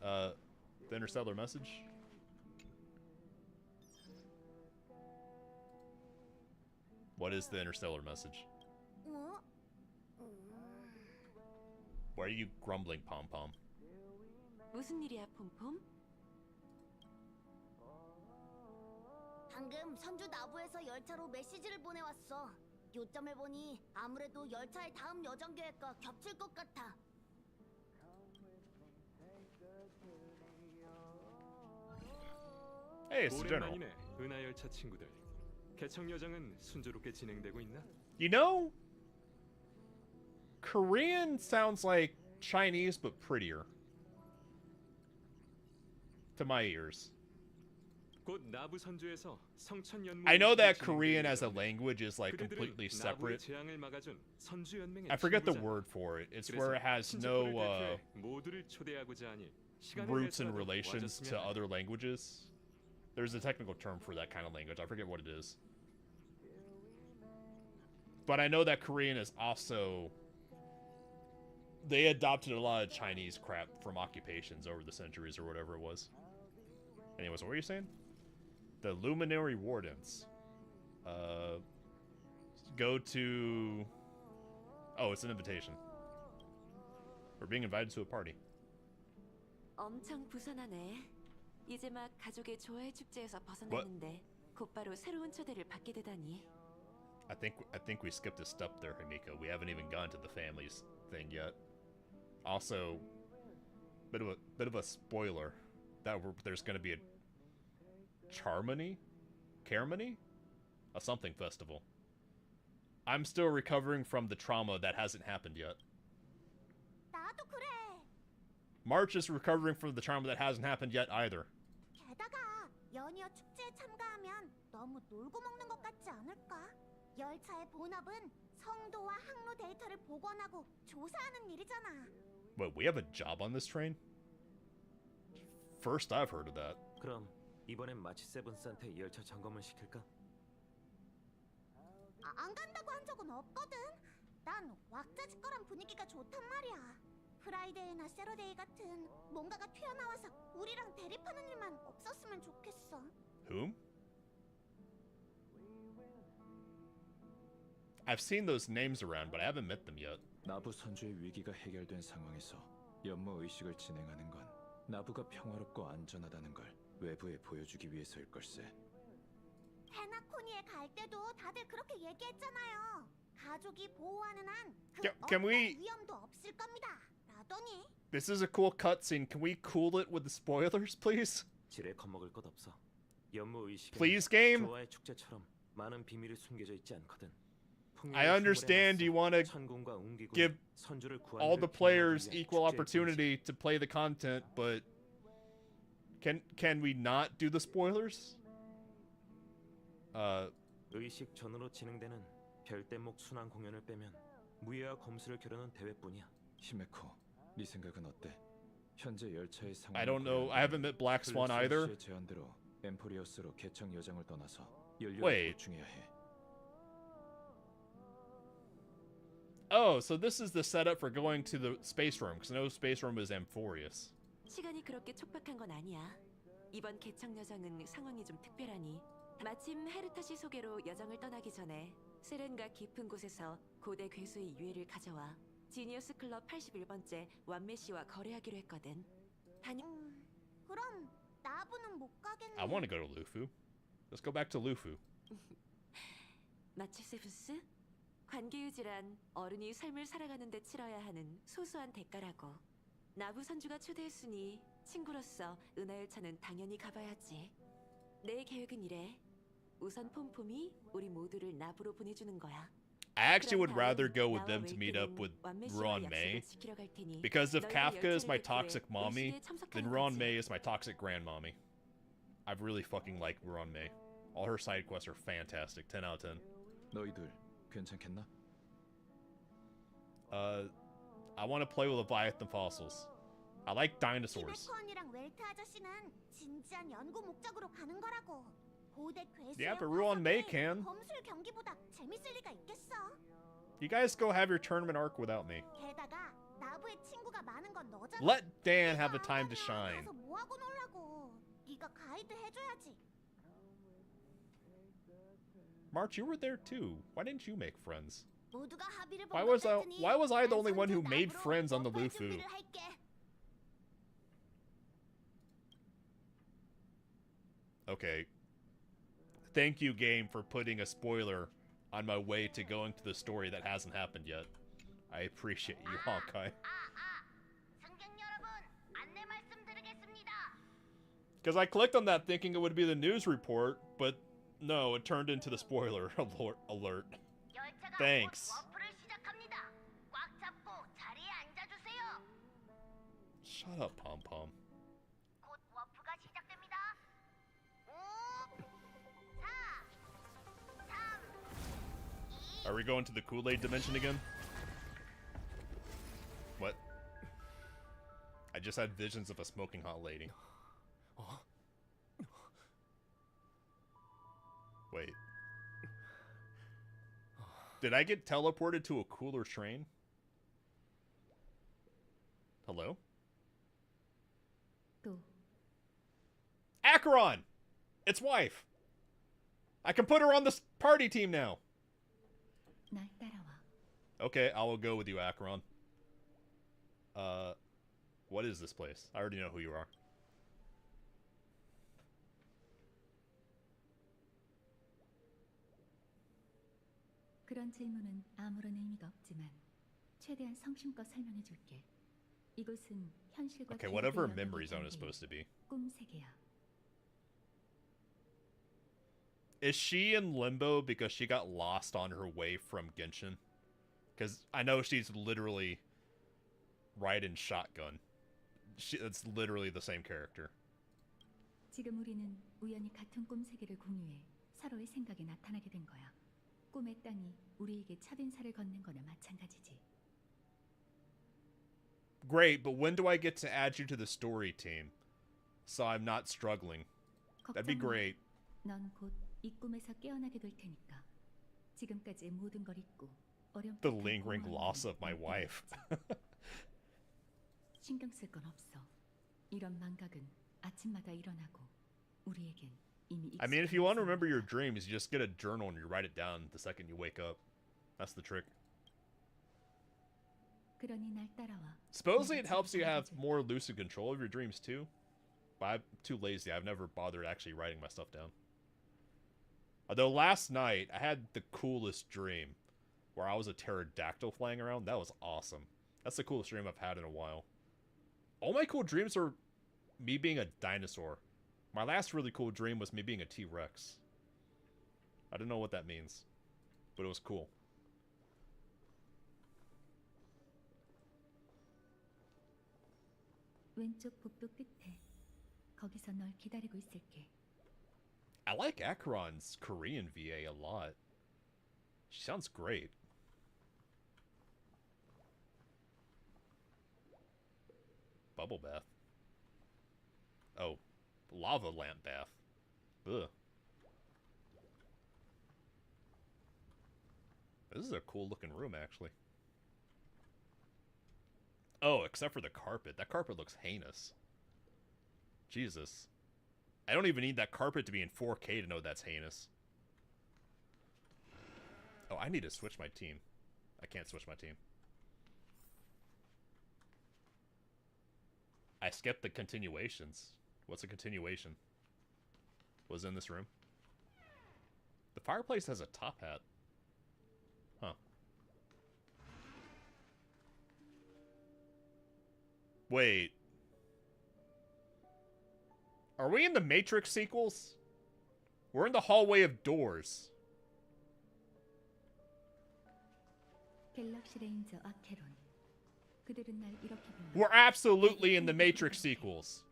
A: The interstellar message? What is the interstellar message?
C: 어?
A: Why are you grumbling, Pom Pom?
J: 무슨 일이야, 폼폼?
C: 방금 선주 나부에서 열차로 메시지를 보내왔어. 요점을 보니 아무래도 열차의 다음 여정 계획과 겹칠 것 같아.
A: Hey, it's the general.
K: 오랜만이네, 은하 열차 친구들. 개척 여정은 순조롭게 진행되고 있나?
A: You know, Korean sounds like Chinese but prettier. To my ears. I know that Korean as a language is like completely separate. I forget the word for it. It's where it has no roots and relations to other languages. There's a technical term for that kind of language. I forget what it is. But I know that Korean is also... They adopted a lot of Chinese crap from occupations over the centuries or whatever it was. Anyways, what were you saying? The Luminary Wardens. Go to... Oh, it's an invitation. We're being invited to a party.
J: 엄청 부선하네. 이제 막 가족의 조화의 축제에서 벗어났는데 곧바로 새로운 초대를 받게 되다니.
A: I think we skipped a step there, Himiko. We haven't even gone to the families thing yet. Also, bit of a spoiler that there's going to be a Charmony? Carmony? A something festival. I'm still recovering from the trauma that hasn't happened yet.
C: 나도 그래.
A: March is recovering from the trauma that hasn't happened yet either.
C: 게다가 연이어 축제에 참가하면 너무 놀고 먹는 것 같지 않을까? 열차의 본업은 성도와 항로 데이터를 복원하고 조사하는 일이잖아.
A: Wait, we have a job on this train? First I've heard of that.
K: 그럼 이번엔 마치 세븐스한테 열차 점검을 시킬까?
C: 안 간다고 한 적은 없거든. 난 왁자지껄한 분위기가 좋단 말이야. 프라이데이나 세러데이 같은 뭔가가 튀어나와서 우리랑 대립하는 일만 없었으면 좋겠어.
A: Whom? I've seen those names around, but I haven't met them yet.
K: 나부 선주의 위기가 해결된 상황에서 연모 의식을 진행하는 건 나부가 평화롭고 안전하다는 걸 외부에 보여주기 위해서일 걸세.
C: 헤나코니에 갈 때도 다들 그렇게 얘기했잖아요. 가족이 보호하는 한 그
A: Can
C: 어떤
A: we...
C: 위험도 없을 겁니다. 라더니.
A: This is a cool cutscene. Can we cool it with the spoilers, please?
K: 지레 겁먹을 것 없어. 연모 의식에
A: Please, game.
K: 조화의 축제처럼 많은 비밀이 숨겨져 있지 않거든.
A: I understand you want to give all the players equal opportunity to play the content, but can we not do the spoilers?
K: 의식 전으로 진행되는 별대목 순환 공연을 빼면 무예와 검수를 겨루는 대회뿐이야. 히메코, 네 생각은 어때? 현재 열차의 상황.
A: I don't know. I haven't met Black Swan either.
K: 제안대로 엠포리어스로 개척 여정을 떠나서 연료를 보충해야 해.
A: Oh, so this is the setup for going to the space room, because no space room is Amphorius.
J: 시간이 그렇게 촉박한 건 아니야. 이번 개척 여정은 상황이 좀 특별하니 마침 헤르타시 소개로 여정을 떠나기 전에 세렌과 깊은 곳에서 고대 괴수의 유해를 가져와 지니어스 클럽 81번째 완메 씨와 거래하기로 했거든.
C: 그럼 나부는 못 가겠네.
A: I want to go to Lufu. Let's go back to Lufu.
J: 마츠세부스? 관계 유지란 어른이 삶을 살아가는 데 치러야 하는 소소한 대가라고. 나부 선주가 초대했으니 친구로서 은하열차는 당연히 가봐야지. 내 계획은 이래. 우선 폼폼이 우리 모두를 나부로 보내주는 거야.
A: I actually would rather go with them to meet up with Ruan Mei, because if Kafka is my toxic mommy, then Ruan Mei is my toxic grandmommy. I really fucking like Ruan Mei. All her side quests are fantastic. 10 out of 10.
K: 너희들 괜찮겠나?
A: I want to play with Leviathan fossils. I like dinosaurs.
C: 히메코언이랑 웰트 아저씨는 진지한 연구 목적으로 가는 거라고. 고대 괴수의
A: Yeah, but Ruan Mei can.
C: 검술 경기보다 재밌을 리가 있겠어.
A: You guys go have your tournament arc without me.
C: 게다가 나부의 친구가 많은 건 너잖아.
A: Let Dan have the time to shine.
C: 가서 뭐 하고 놀라고. 네가 가이드 해줘야지.
A: March, you were there too. Why didn't you make friends?
C: 모두가 합의를
A: Why was I the only one who made friends on the Lufu? Okay. Thank you, game, for putting a spoiler on my way to going to the story that hasn't happened yet. I appreciate you, Honkai. Because I clicked on that thinking it would be the news report, but no, it turned into the spoiler alert. Thanks. Shut up, Pom Pom. Are we going to the Kool-Aid dimension again? What? I just had visions of a smoking hot lady. Wait. Did I get teleported to a cooler train? Hello?
G: 또
A: Acheron! Its wife! I can put her on this party team now!
G: 날 따라와.
A: Okay, I will go with you, Acheron. What is this place? I already know who you are.
G: 그런 질문은 아무런 의미가 없지만 최대한 성심껏 설명해 줄게. 이곳은 현실과
A: Okay, whatever
G: 기억의
A: memory zone
G: 연결이
A: is supposed to be.
G: 꿈 세계야.
A: Is she in limbo because she got lost on her way from Genshin? Because I know she's literally riding shotgun. It's literally the same character.
G: 지금 우리는 우연히 같은 꿈 세계를 공유해 서로의 생각에 나타나게 된 거야. 꿈의 땅이 우리에게 첫인사를 건넨 거나 마찬가지지.
A: Great, but when do I get to add you to the story team? So I'm not struggling. That'd be great.
G: 넌 곧 이 꿈에서 깨어나게 될 테니까. 지금까지의 모든 걸 잊고
A: The lingering loss of my wife.
G: 신경 쓸 건 없어. 이런 망각은 아침마다 일어나고 우리에겐 이미
A: I mean, if you want to remember your dreams, you just get a journal and you write it down the second you wake up. That's the trick.
G: 그러니 날 따라와.
A: Supposedly it helps you have more lucid control of your dreams too. But I'm too lazy. I've never bothered actually writing my stuff down. Although last night, I had the coolest dream where I was a pterodactyl flying around. That was awesome. That's the coolest dream I've had in a while. All my cool dreams are me being a dinosaur. My last really cool dream was me being a T-Rex. I don't know what that means, but it was cool.
G: 왼쪽 복도 끝에 거기서 널 기다리고 있을게.
A: I like Acheron's Korean VA a lot. She sounds great. Bubble bath. Oh, lava lamp bath. Ugh. This is a cool looking room, actually. Oh, except for the carpet. That carpet looks heinous. Jesus. I don't even need that carpet to be in 4K to know that's heinous. Oh, I need to switch my team. I can't switch my team. I skipped the continuations. What's a continuation? Was in this room? The fireplace has a top hat. Huh. Wait. Are we in the Matrix sequels? We're in the hallway of doors.
G: 갤럭시 레인저 아케론. 그들은 날 이렇게 불러.
A: We're absolutely in the Matrix sequels.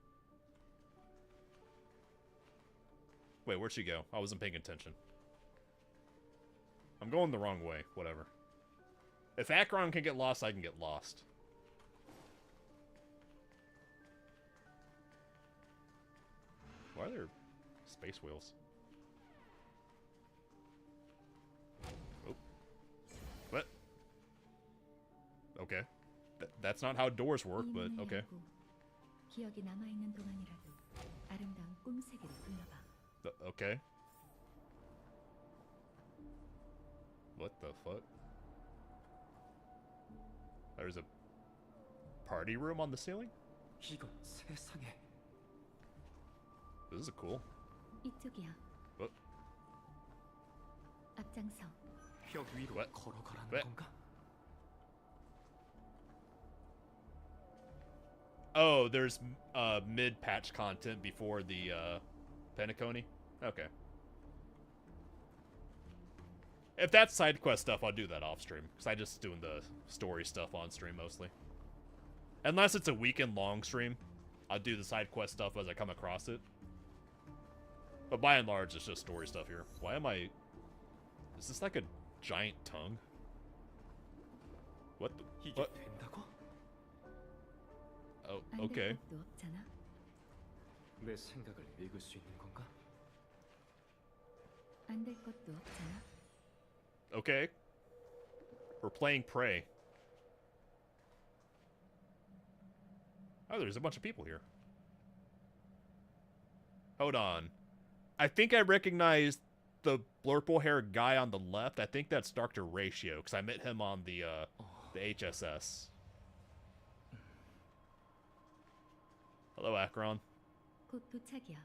A: Wait, where'd she go? I wasn't paying attention. I'm going the wrong way. Whatever. If Acheron can get lost, I can get lost. Why are there space wheels? Oh. What? Okay. That's not how doors work, but okay.
G: 기억이 남아 있는 동안이라도 아름다운 꿈 세계로 불러봐.
A: Okay. What the fuck? There's a party room on the ceiling?
K: 이건 세상에.
A: This is cool.
G: 이쪽이야.
A: What?
G: 앞장서.
K: 벽 위로
A: What?
K: 걸어가라는
A: What?
K: 건가?
A: Oh, there's mid-patch content before the Penacony? Okay. If that's side quest stuff, I'll do that off stream, because I'm just doing the story stuff on stream mostly. Unless it's a weekend long stream, I'll do the side quest stuff as I come across it. But by and large, it's just story stuff here. Why am I... Is this like a giant tongue. What the?
H: 이게
A: What?
H: 된다고?
A: Oh,
G: 안 될
A: okay.
G: 것도 없잖아.
H: 내 생각을 읽을 수 있는 건가?
G: 안 될 것도 없잖아.
A: Okay. We're playing Prey. Oh, there's a bunch of people here. Hold on. I think I recognize the blurple-haired guy on the left. I think that's Dr. Ratio, because I met him on the HSS. Hello, Akron.
G: 곧 도착이야.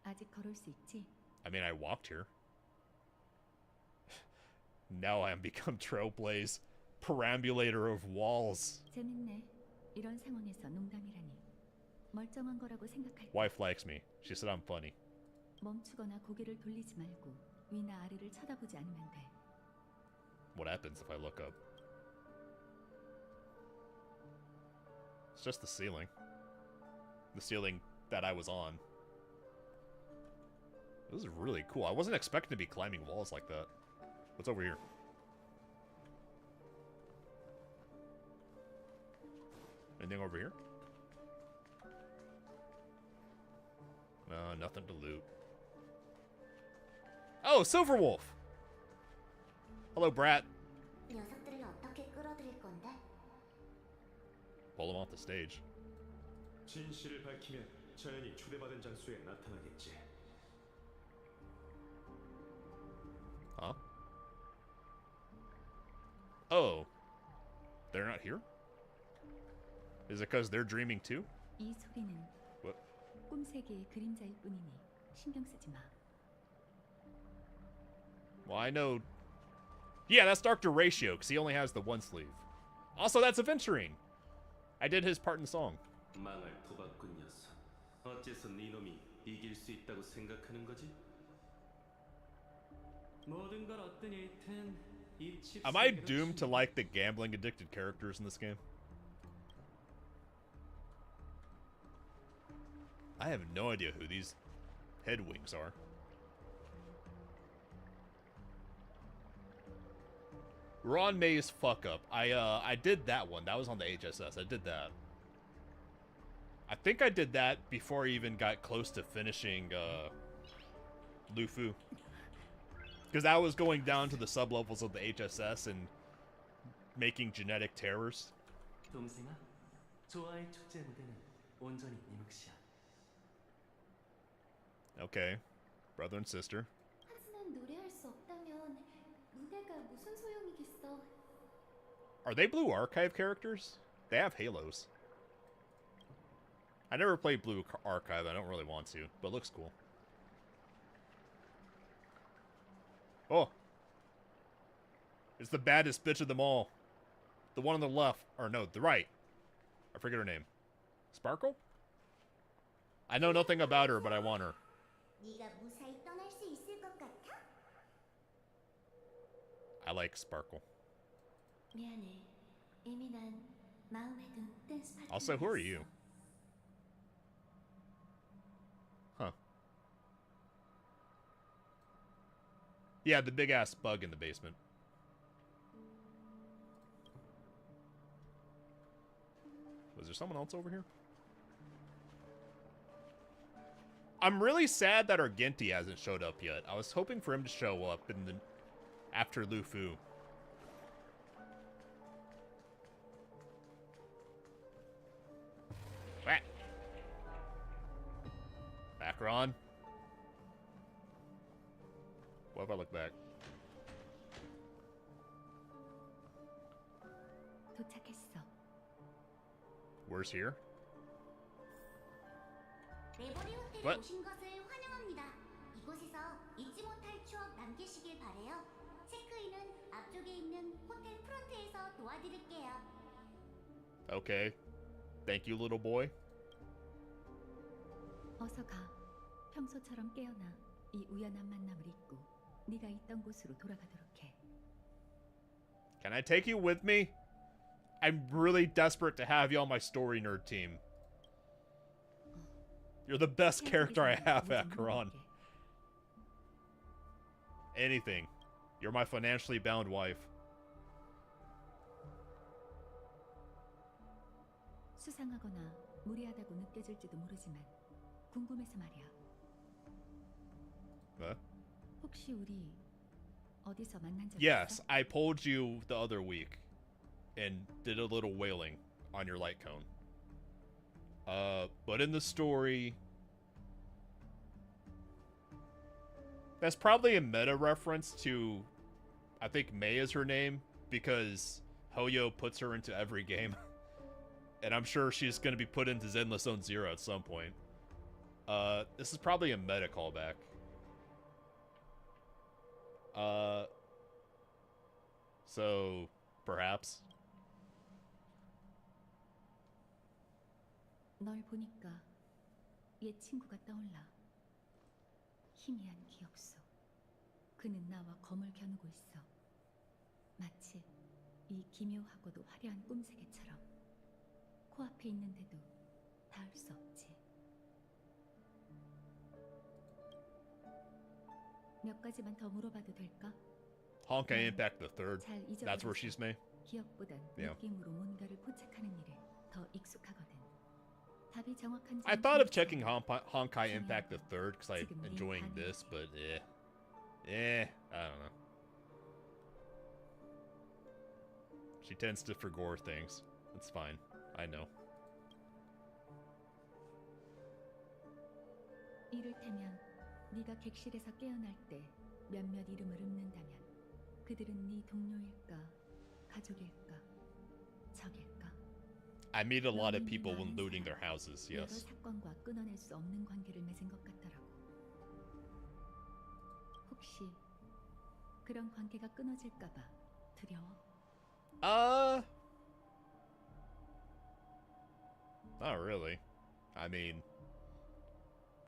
G: 아직 걸을 수 있지?
A: I mean, I walked here. Now I am become Trailblaze, perambulator of walls.
G: 재밌네. 이런 상황에서 농담이라니. 멀쩡한 거라고 생각할 때
A: Wife likes me. She said I'm funny.
G: 멈추거나 고개를 돌리지 말고 위나 아래를 쳐다보지 않으면 돼.
A: What happens if I look up? It's just the ceiling. The ceiling that I was on. This is really cool. I wasn't expecting to be climbing walls like that. What's over here? Anything over here? Nothing to loot. Oh, Silverwolf! Hello, Brat.
C: 녀석들을 어떻게 끌어들일 건데?
A: Pull him off the stage.
L: 진실을 밝히면 자연히 초대받은 장소에 나타나겠지.
A: Huh? Oh. They're not here? Is it because they're dreaming too?
G: 이 소리는
A: What?
G: 꿈세계의 그림자일 뿐이니 신경 쓰지 마.
A: Well, I know... Yeah, that's Dr. Ratio, because he only has the one sleeve. Also, that's Aventurine! I did his part in the song.
L: 망할 도박꾼 녀석. 어째서 네 놈이 이길 수 있다고 생각하는 거지? 모든 걸 어떤 일든 입
A: Am I doomed to like the gambling-addicted characters in this game? I have no idea who these headwings are. Ron May's fuck up. I did that one. That was on the HSS. I did that. I think I did that before I even got close to finishing Lufu. Because I was going down to the sub-levels of the HSS and making genetic terrors.
L: 동생아, 좋아의 축제 무대는 온전히 네 몫이야.
A: Okay. Brother and sister.
C: 하지만 노래할 수 없다면 무대가 무슨 소용이겠어?
A: Are they Blue Archive characters? They have halos. I never played Blue Archive. I don't really want to, but it looks cool. Oh. It's the baddest bitch of them all. The one on the left. Or no, the right. I forget her name. Sparkle? I know nothing about her, but I want her.
C: 네가 무사히 떠날 수 있을 것 같아?
A: I like Sparkle.
C: 미안해. 이미 난 마음에 든 댄스 파트너가
A: Also, who are you? Huh. Yeah, the big-ass bug in the basement. Was there someone else over here? I'm really sad that Argenti hasn't showed up yet. I was hoping for him to show up in the after Lufu. Back. Akron. What if I look back?
G: 도착했어.
A: Where's here?
C: 레버리 호텔에
A: What?
C: 오신 것을 환영합니다. 이곳에서 잊지 못할 추억 남기시길 바래요. 체크인은 앞쪽에 있는 호텔 프론트에서 도와드릴게요.
A: Okay. Thank you, little boy.
G: 어서 가. 평소처럼 깨어나 이 우연한 만남을 잊고 네가 있던 곳으로 돌아가도록 해.
A: Can I take you with me? I'm really desperate to have you on my story nerd team. You're the best character I have, Akron. Anything. You're my financially bound wife.
G: 수상하거나 무리하다고 느껴질지도 모르지만 궁금해서 말이야.
A: Huh?
G: 혹시 우리 어디서 만난 적
A: Yes,
G: 있어?
A: I pulled you the other week and did a little wailing on your light cone. But in the story, that's probably a meta reference to, I think Mei is her name, because Hoyo puts her into every game. And I'm sure she's going to be put into Zenless Zone Zero at some point. This is probably a meta callback. So, perhaps.
G: 널 보니까 옛 친구가 떠올라. 희미한 기억 속 그는 나와 검을 겨누고 있어. 마치 이 기묘하고도 화려한 꿈세계처럼 코앞에 있는데도 닿을 수 없지. 몇 가지만 더 물어봐도 될까?
A: Honkai Impact the Third.
G: 잘
A: That's where she's Mei.
G: 기억보단
A: Yeah.
G: 느낌으로 뭔가를 포착하는 일에 더 익숙하거든. 답이 정확한지
A: I thought of checking Honkai Impact the Third because I'm enjoying this, but I don't know. She tends to forgore things. It's fine. I know.
G: 이를테면 네가 객실에서 깨어날 때 몇몇 이름을 읊는다면 그들은 네 동료일까, 가족일까, 적일까?
A: I meet a lot of people when looting their houses,
G: 여러
A: yes.
G: 사건과 끊어낼 수 없는 관계를 맺은 것 같더라고. 혹시 그런 관계가 끊어질까봐 두려워?
A: Not really. I mean,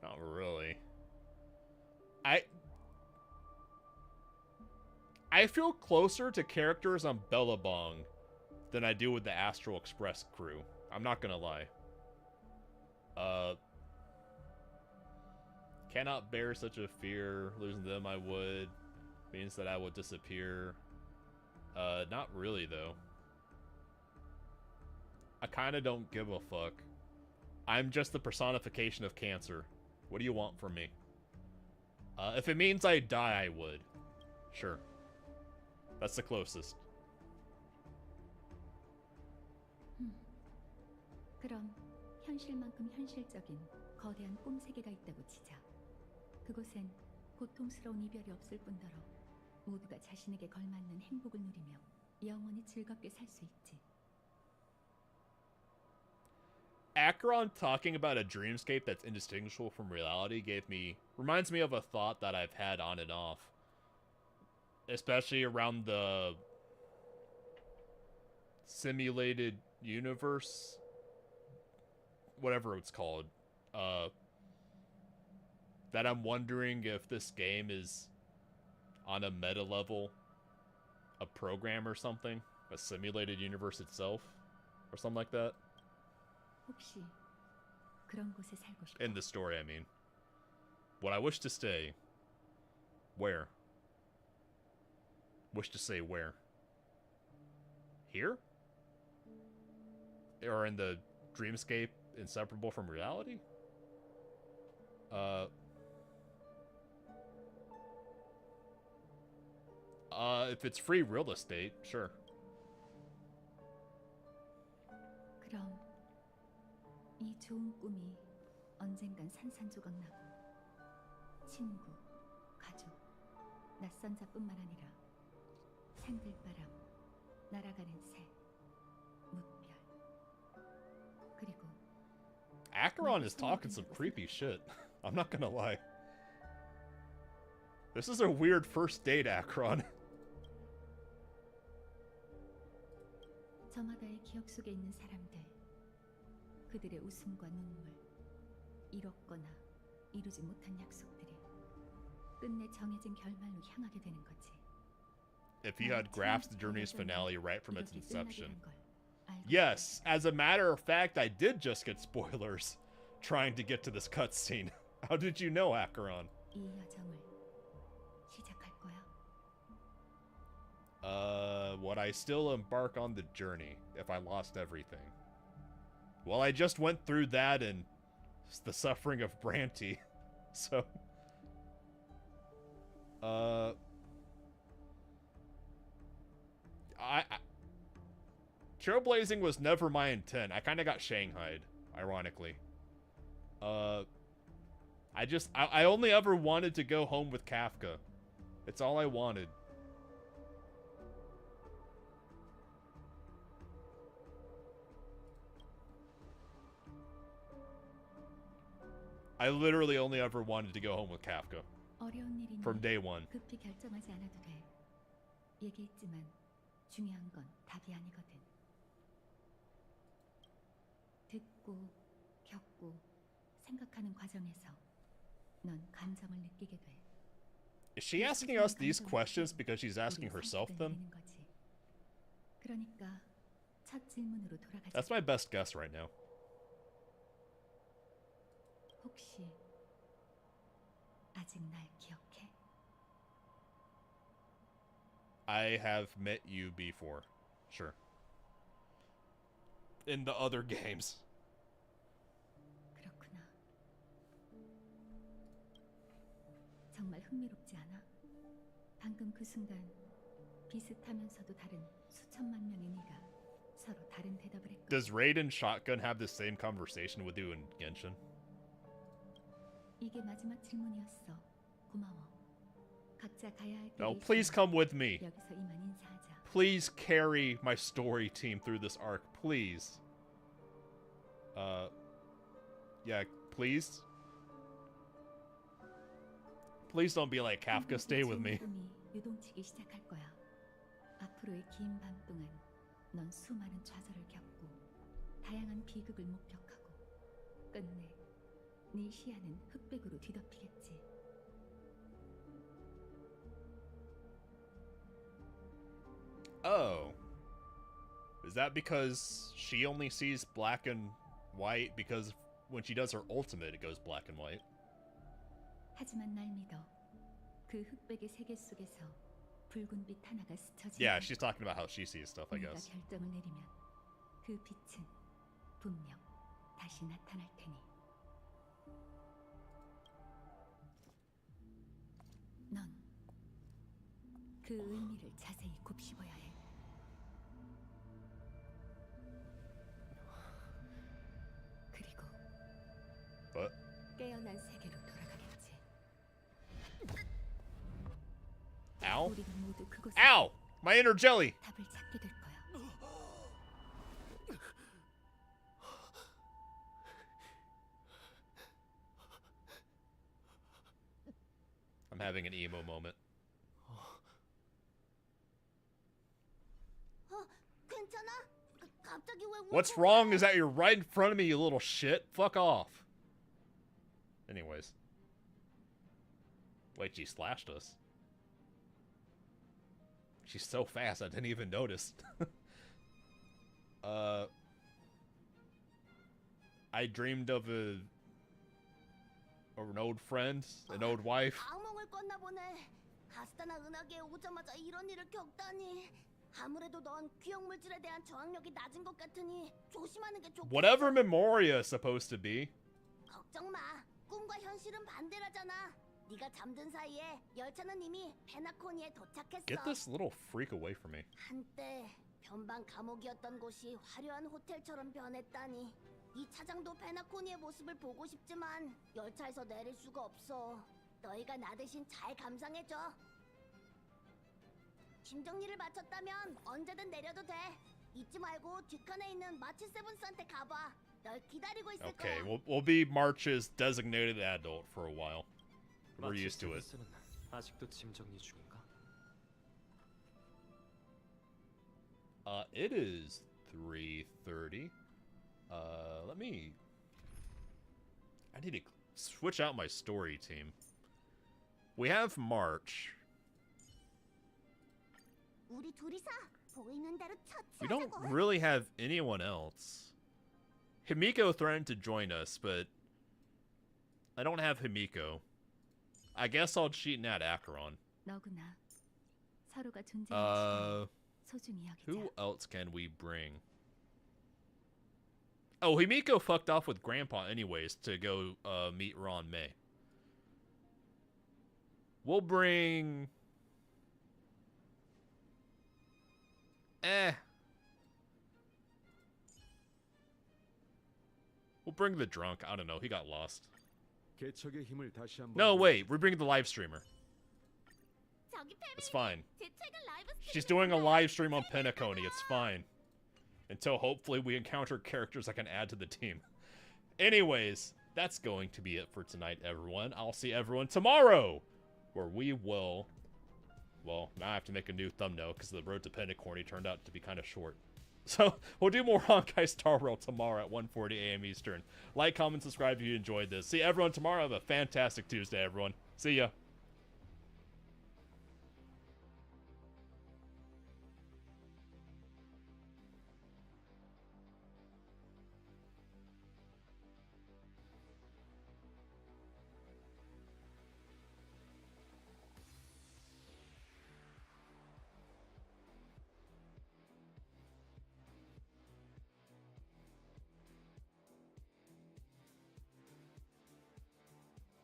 A: not really. I feel closer to characters on Bellabong than I do with the Astral Express crew. I'm not gonna lie. Cannot bear such a fear. Losing them I would. Means that I would disappear. Not really though. I kinda don't give a fuck. I'm just the personification of cancer. What do you want from me? If it means I die, I would. Sure. That's the closest.
G: 그럼 현실만큼 현실적인 거대한 꿈 세계가 있다고 치자. 그곳엔 고통스러운 이별이 없을 뿐더러 모두가 자신에게 걸맞는 행복을 누리며 영원히 즐겁게 살 수 있지.
A: Acheron talking about a dreamscape that's indistinguishable from reality reminds me of a thought that I've had on and off. Especially around the simulated universe, whatever it's called. That I'm wondering if this game is on a meta level a program or something, a simulated universe itself, or something like that.
G: 혹시 그런 곳에 살고 싶어?
A: In the story, I mean. Would I wish to stay? Where? Wish to say where? Here? Or in the dreamscape inseparable from reality? If it's free real estate, sure.
G: 그럼 이 좋은 꿈이 언젠간 산산조각 나고 친구, 가족, 낯선 자뿐만 아니라 산들바람, 날아가는 새, 무별 그리고
A: Acheron is talking some creepy shit. I'm not gonna lie. This is a weird first date, Acheron.
G: 저마다의 기억 속에 있는 사람들, 그들의 웃음과 눈물, 이뤘거나 이루지 못한 약속들이 끝내 정해진 결말로 향하게 되는 거지.
A: If you had grasped the journey's finale right from its inception. Yes, as a matter of fact, I did just get spoilers trying to get to this cutscene. How did you know, Acheron?
G: 이 여정을 시작할 거야.
A: Would I still embark on the journey if I lost everything? Well, I just went through that and the suffering of Branty, so... Trailblazing was never my intent. I kind of got shanghaied, ironically. I only ever wanted to go home with Kafka. It's all I wanted. I literally only ever wanted to go home with Kafka. From day one.
G: 급히 결정하지 않아도 돼. 얘기했지만 중요한 건 답이 아니거든. 듣고, 겪고, 생각하는 과정에서 넌 감정을 느끼게 돼.
A: Is she asking us these questions because she's asking herself them?
G: 그러니까 첫 질문으로 돌아가자.
A: That's my best guess right now.
G: 혹시 아직 날 기억해?
A: I have met you before. Sure. In the other games.
G: 그렇구나. 정말 흥미롭지 않아? 방금 그 순간 비슷하면서도 다른 수천만 명의 네가 서로 다른 대답을 했거든.
A: Does Raiden Shotgun have the same conversation with you in Genshin?
G: 이게 마지막 질문이었어. 고마워. 각자 가야 할
A: No, please come with me.
G: 여기서 이만 인사하자.
A: Please carry my story team through this arc, please. Yeah, please. Please don't be like Kafka. Stay with me.
G: 유동치기 시작할 거야. 앞으로의 긴 밤 동안 넌 수많은 좌절을 겪고 다양한 비극을 목격하고 끝내 네 시야는 흑백으로 뒤덮이겠지.
A: Oh. Is that because she only sees black and white because when she does her ultimate it goes black and white?
G: 하지만 날 믿어. 그 흑백의 세계 속에서 붉은 빛 하나가 스쳐지면
A: Yeah, she's talking about how she sees stuff, I
G: 네가
A: guess.
G: 결정을 내리면 그 빛은 분명 다시 나타날 테니. 넌 그 의미를 자세히 곱씹어야 해. 그리고
A: What?
G: 깨어난 세계로 돌아가겠지.
A: Ow?
G: 우리가 모두 그곳에
A: Ow! My inner jelly!
G: 답을 찾게 될 거야.
A: I'm having an emo moment.
B: 괜찮아? 갑자기 왜
A: What's wrong is that you're right in front of me, you little shit. Fuck off. Anyways. Wait, she slashed us. She's so fast, I didn't even notice. I dreamed of an old friend, an old wife.
B: 악몽을 꿨나 보네. 아스타나 은하계에 오자마자 이런 일을 겪다니. 아무래도 넌 귀형 물질에 대한 저항력이 낮은 것 같으니 조심하는 게 좋겠어.
A: Whatever Memoria is supposed to be.
B: 걱정 마. 꿈과 현실은 반대라잖아. 네가 잠든 사이에 열차는 이미 페나코니에 도착했어.
A: Get this little freak away from me.
B: 한때 변방 감옥이었던 곳이 화려한 호텔처럼 변했다니. 이 차장도 페나코니의 모습을 보고 싶지만 열차에서 내릴 수가 없어. 너희가 나 대신 잘 감상해줘. 짐 정리를 마쳤다면 언제든 내려도 돼. 잊지 말고 뒷칸에 있는 마치 세븐스한테 가봐. 널 기다리고 있을
A: Okay,
B: 거야.
A: we'll be March's designated adult for a while. We're used to it.
M: 아직도 짐 정리 중인가?
A: It is 3:30. Let me... I need to switch out my story team. We have March.
B: 우리 둘이서 보이는 대로
A: We don't
B: 처치하자고.
A: really have anyone else. Himiko threatened to join us, but I don't have Himiko. I guess I'll cheat and add Acheron.
G: 너구나. 서로가 존재하는 소중히 여기자.
A: Who else can we bring? Oh, Himiko fucked off with Grandpa anyways to go meet Ron May. We'll bring... We'll bring the drunk. I don't know. He got lost. No, wait. We're bringing the live streamer. It's fine. She's doing a live stream on Penacony. It's fine. Until hopefully we encounter characters I can add to the team. Anyways, that's going to be it for tonight, everyone. I'll see everyone tomorrow, where we will... Well, now I have to make a new thumbnail because the road to Penacony turned out to be kind of short. So, we'll do more Honkai Star Rail tomorrow at 1:40 a.m. Eastern. Like, comment, subscribe if you enjoyed this. See everyone tomorrow. Have a fantastic Tuesday, everyone. See ya.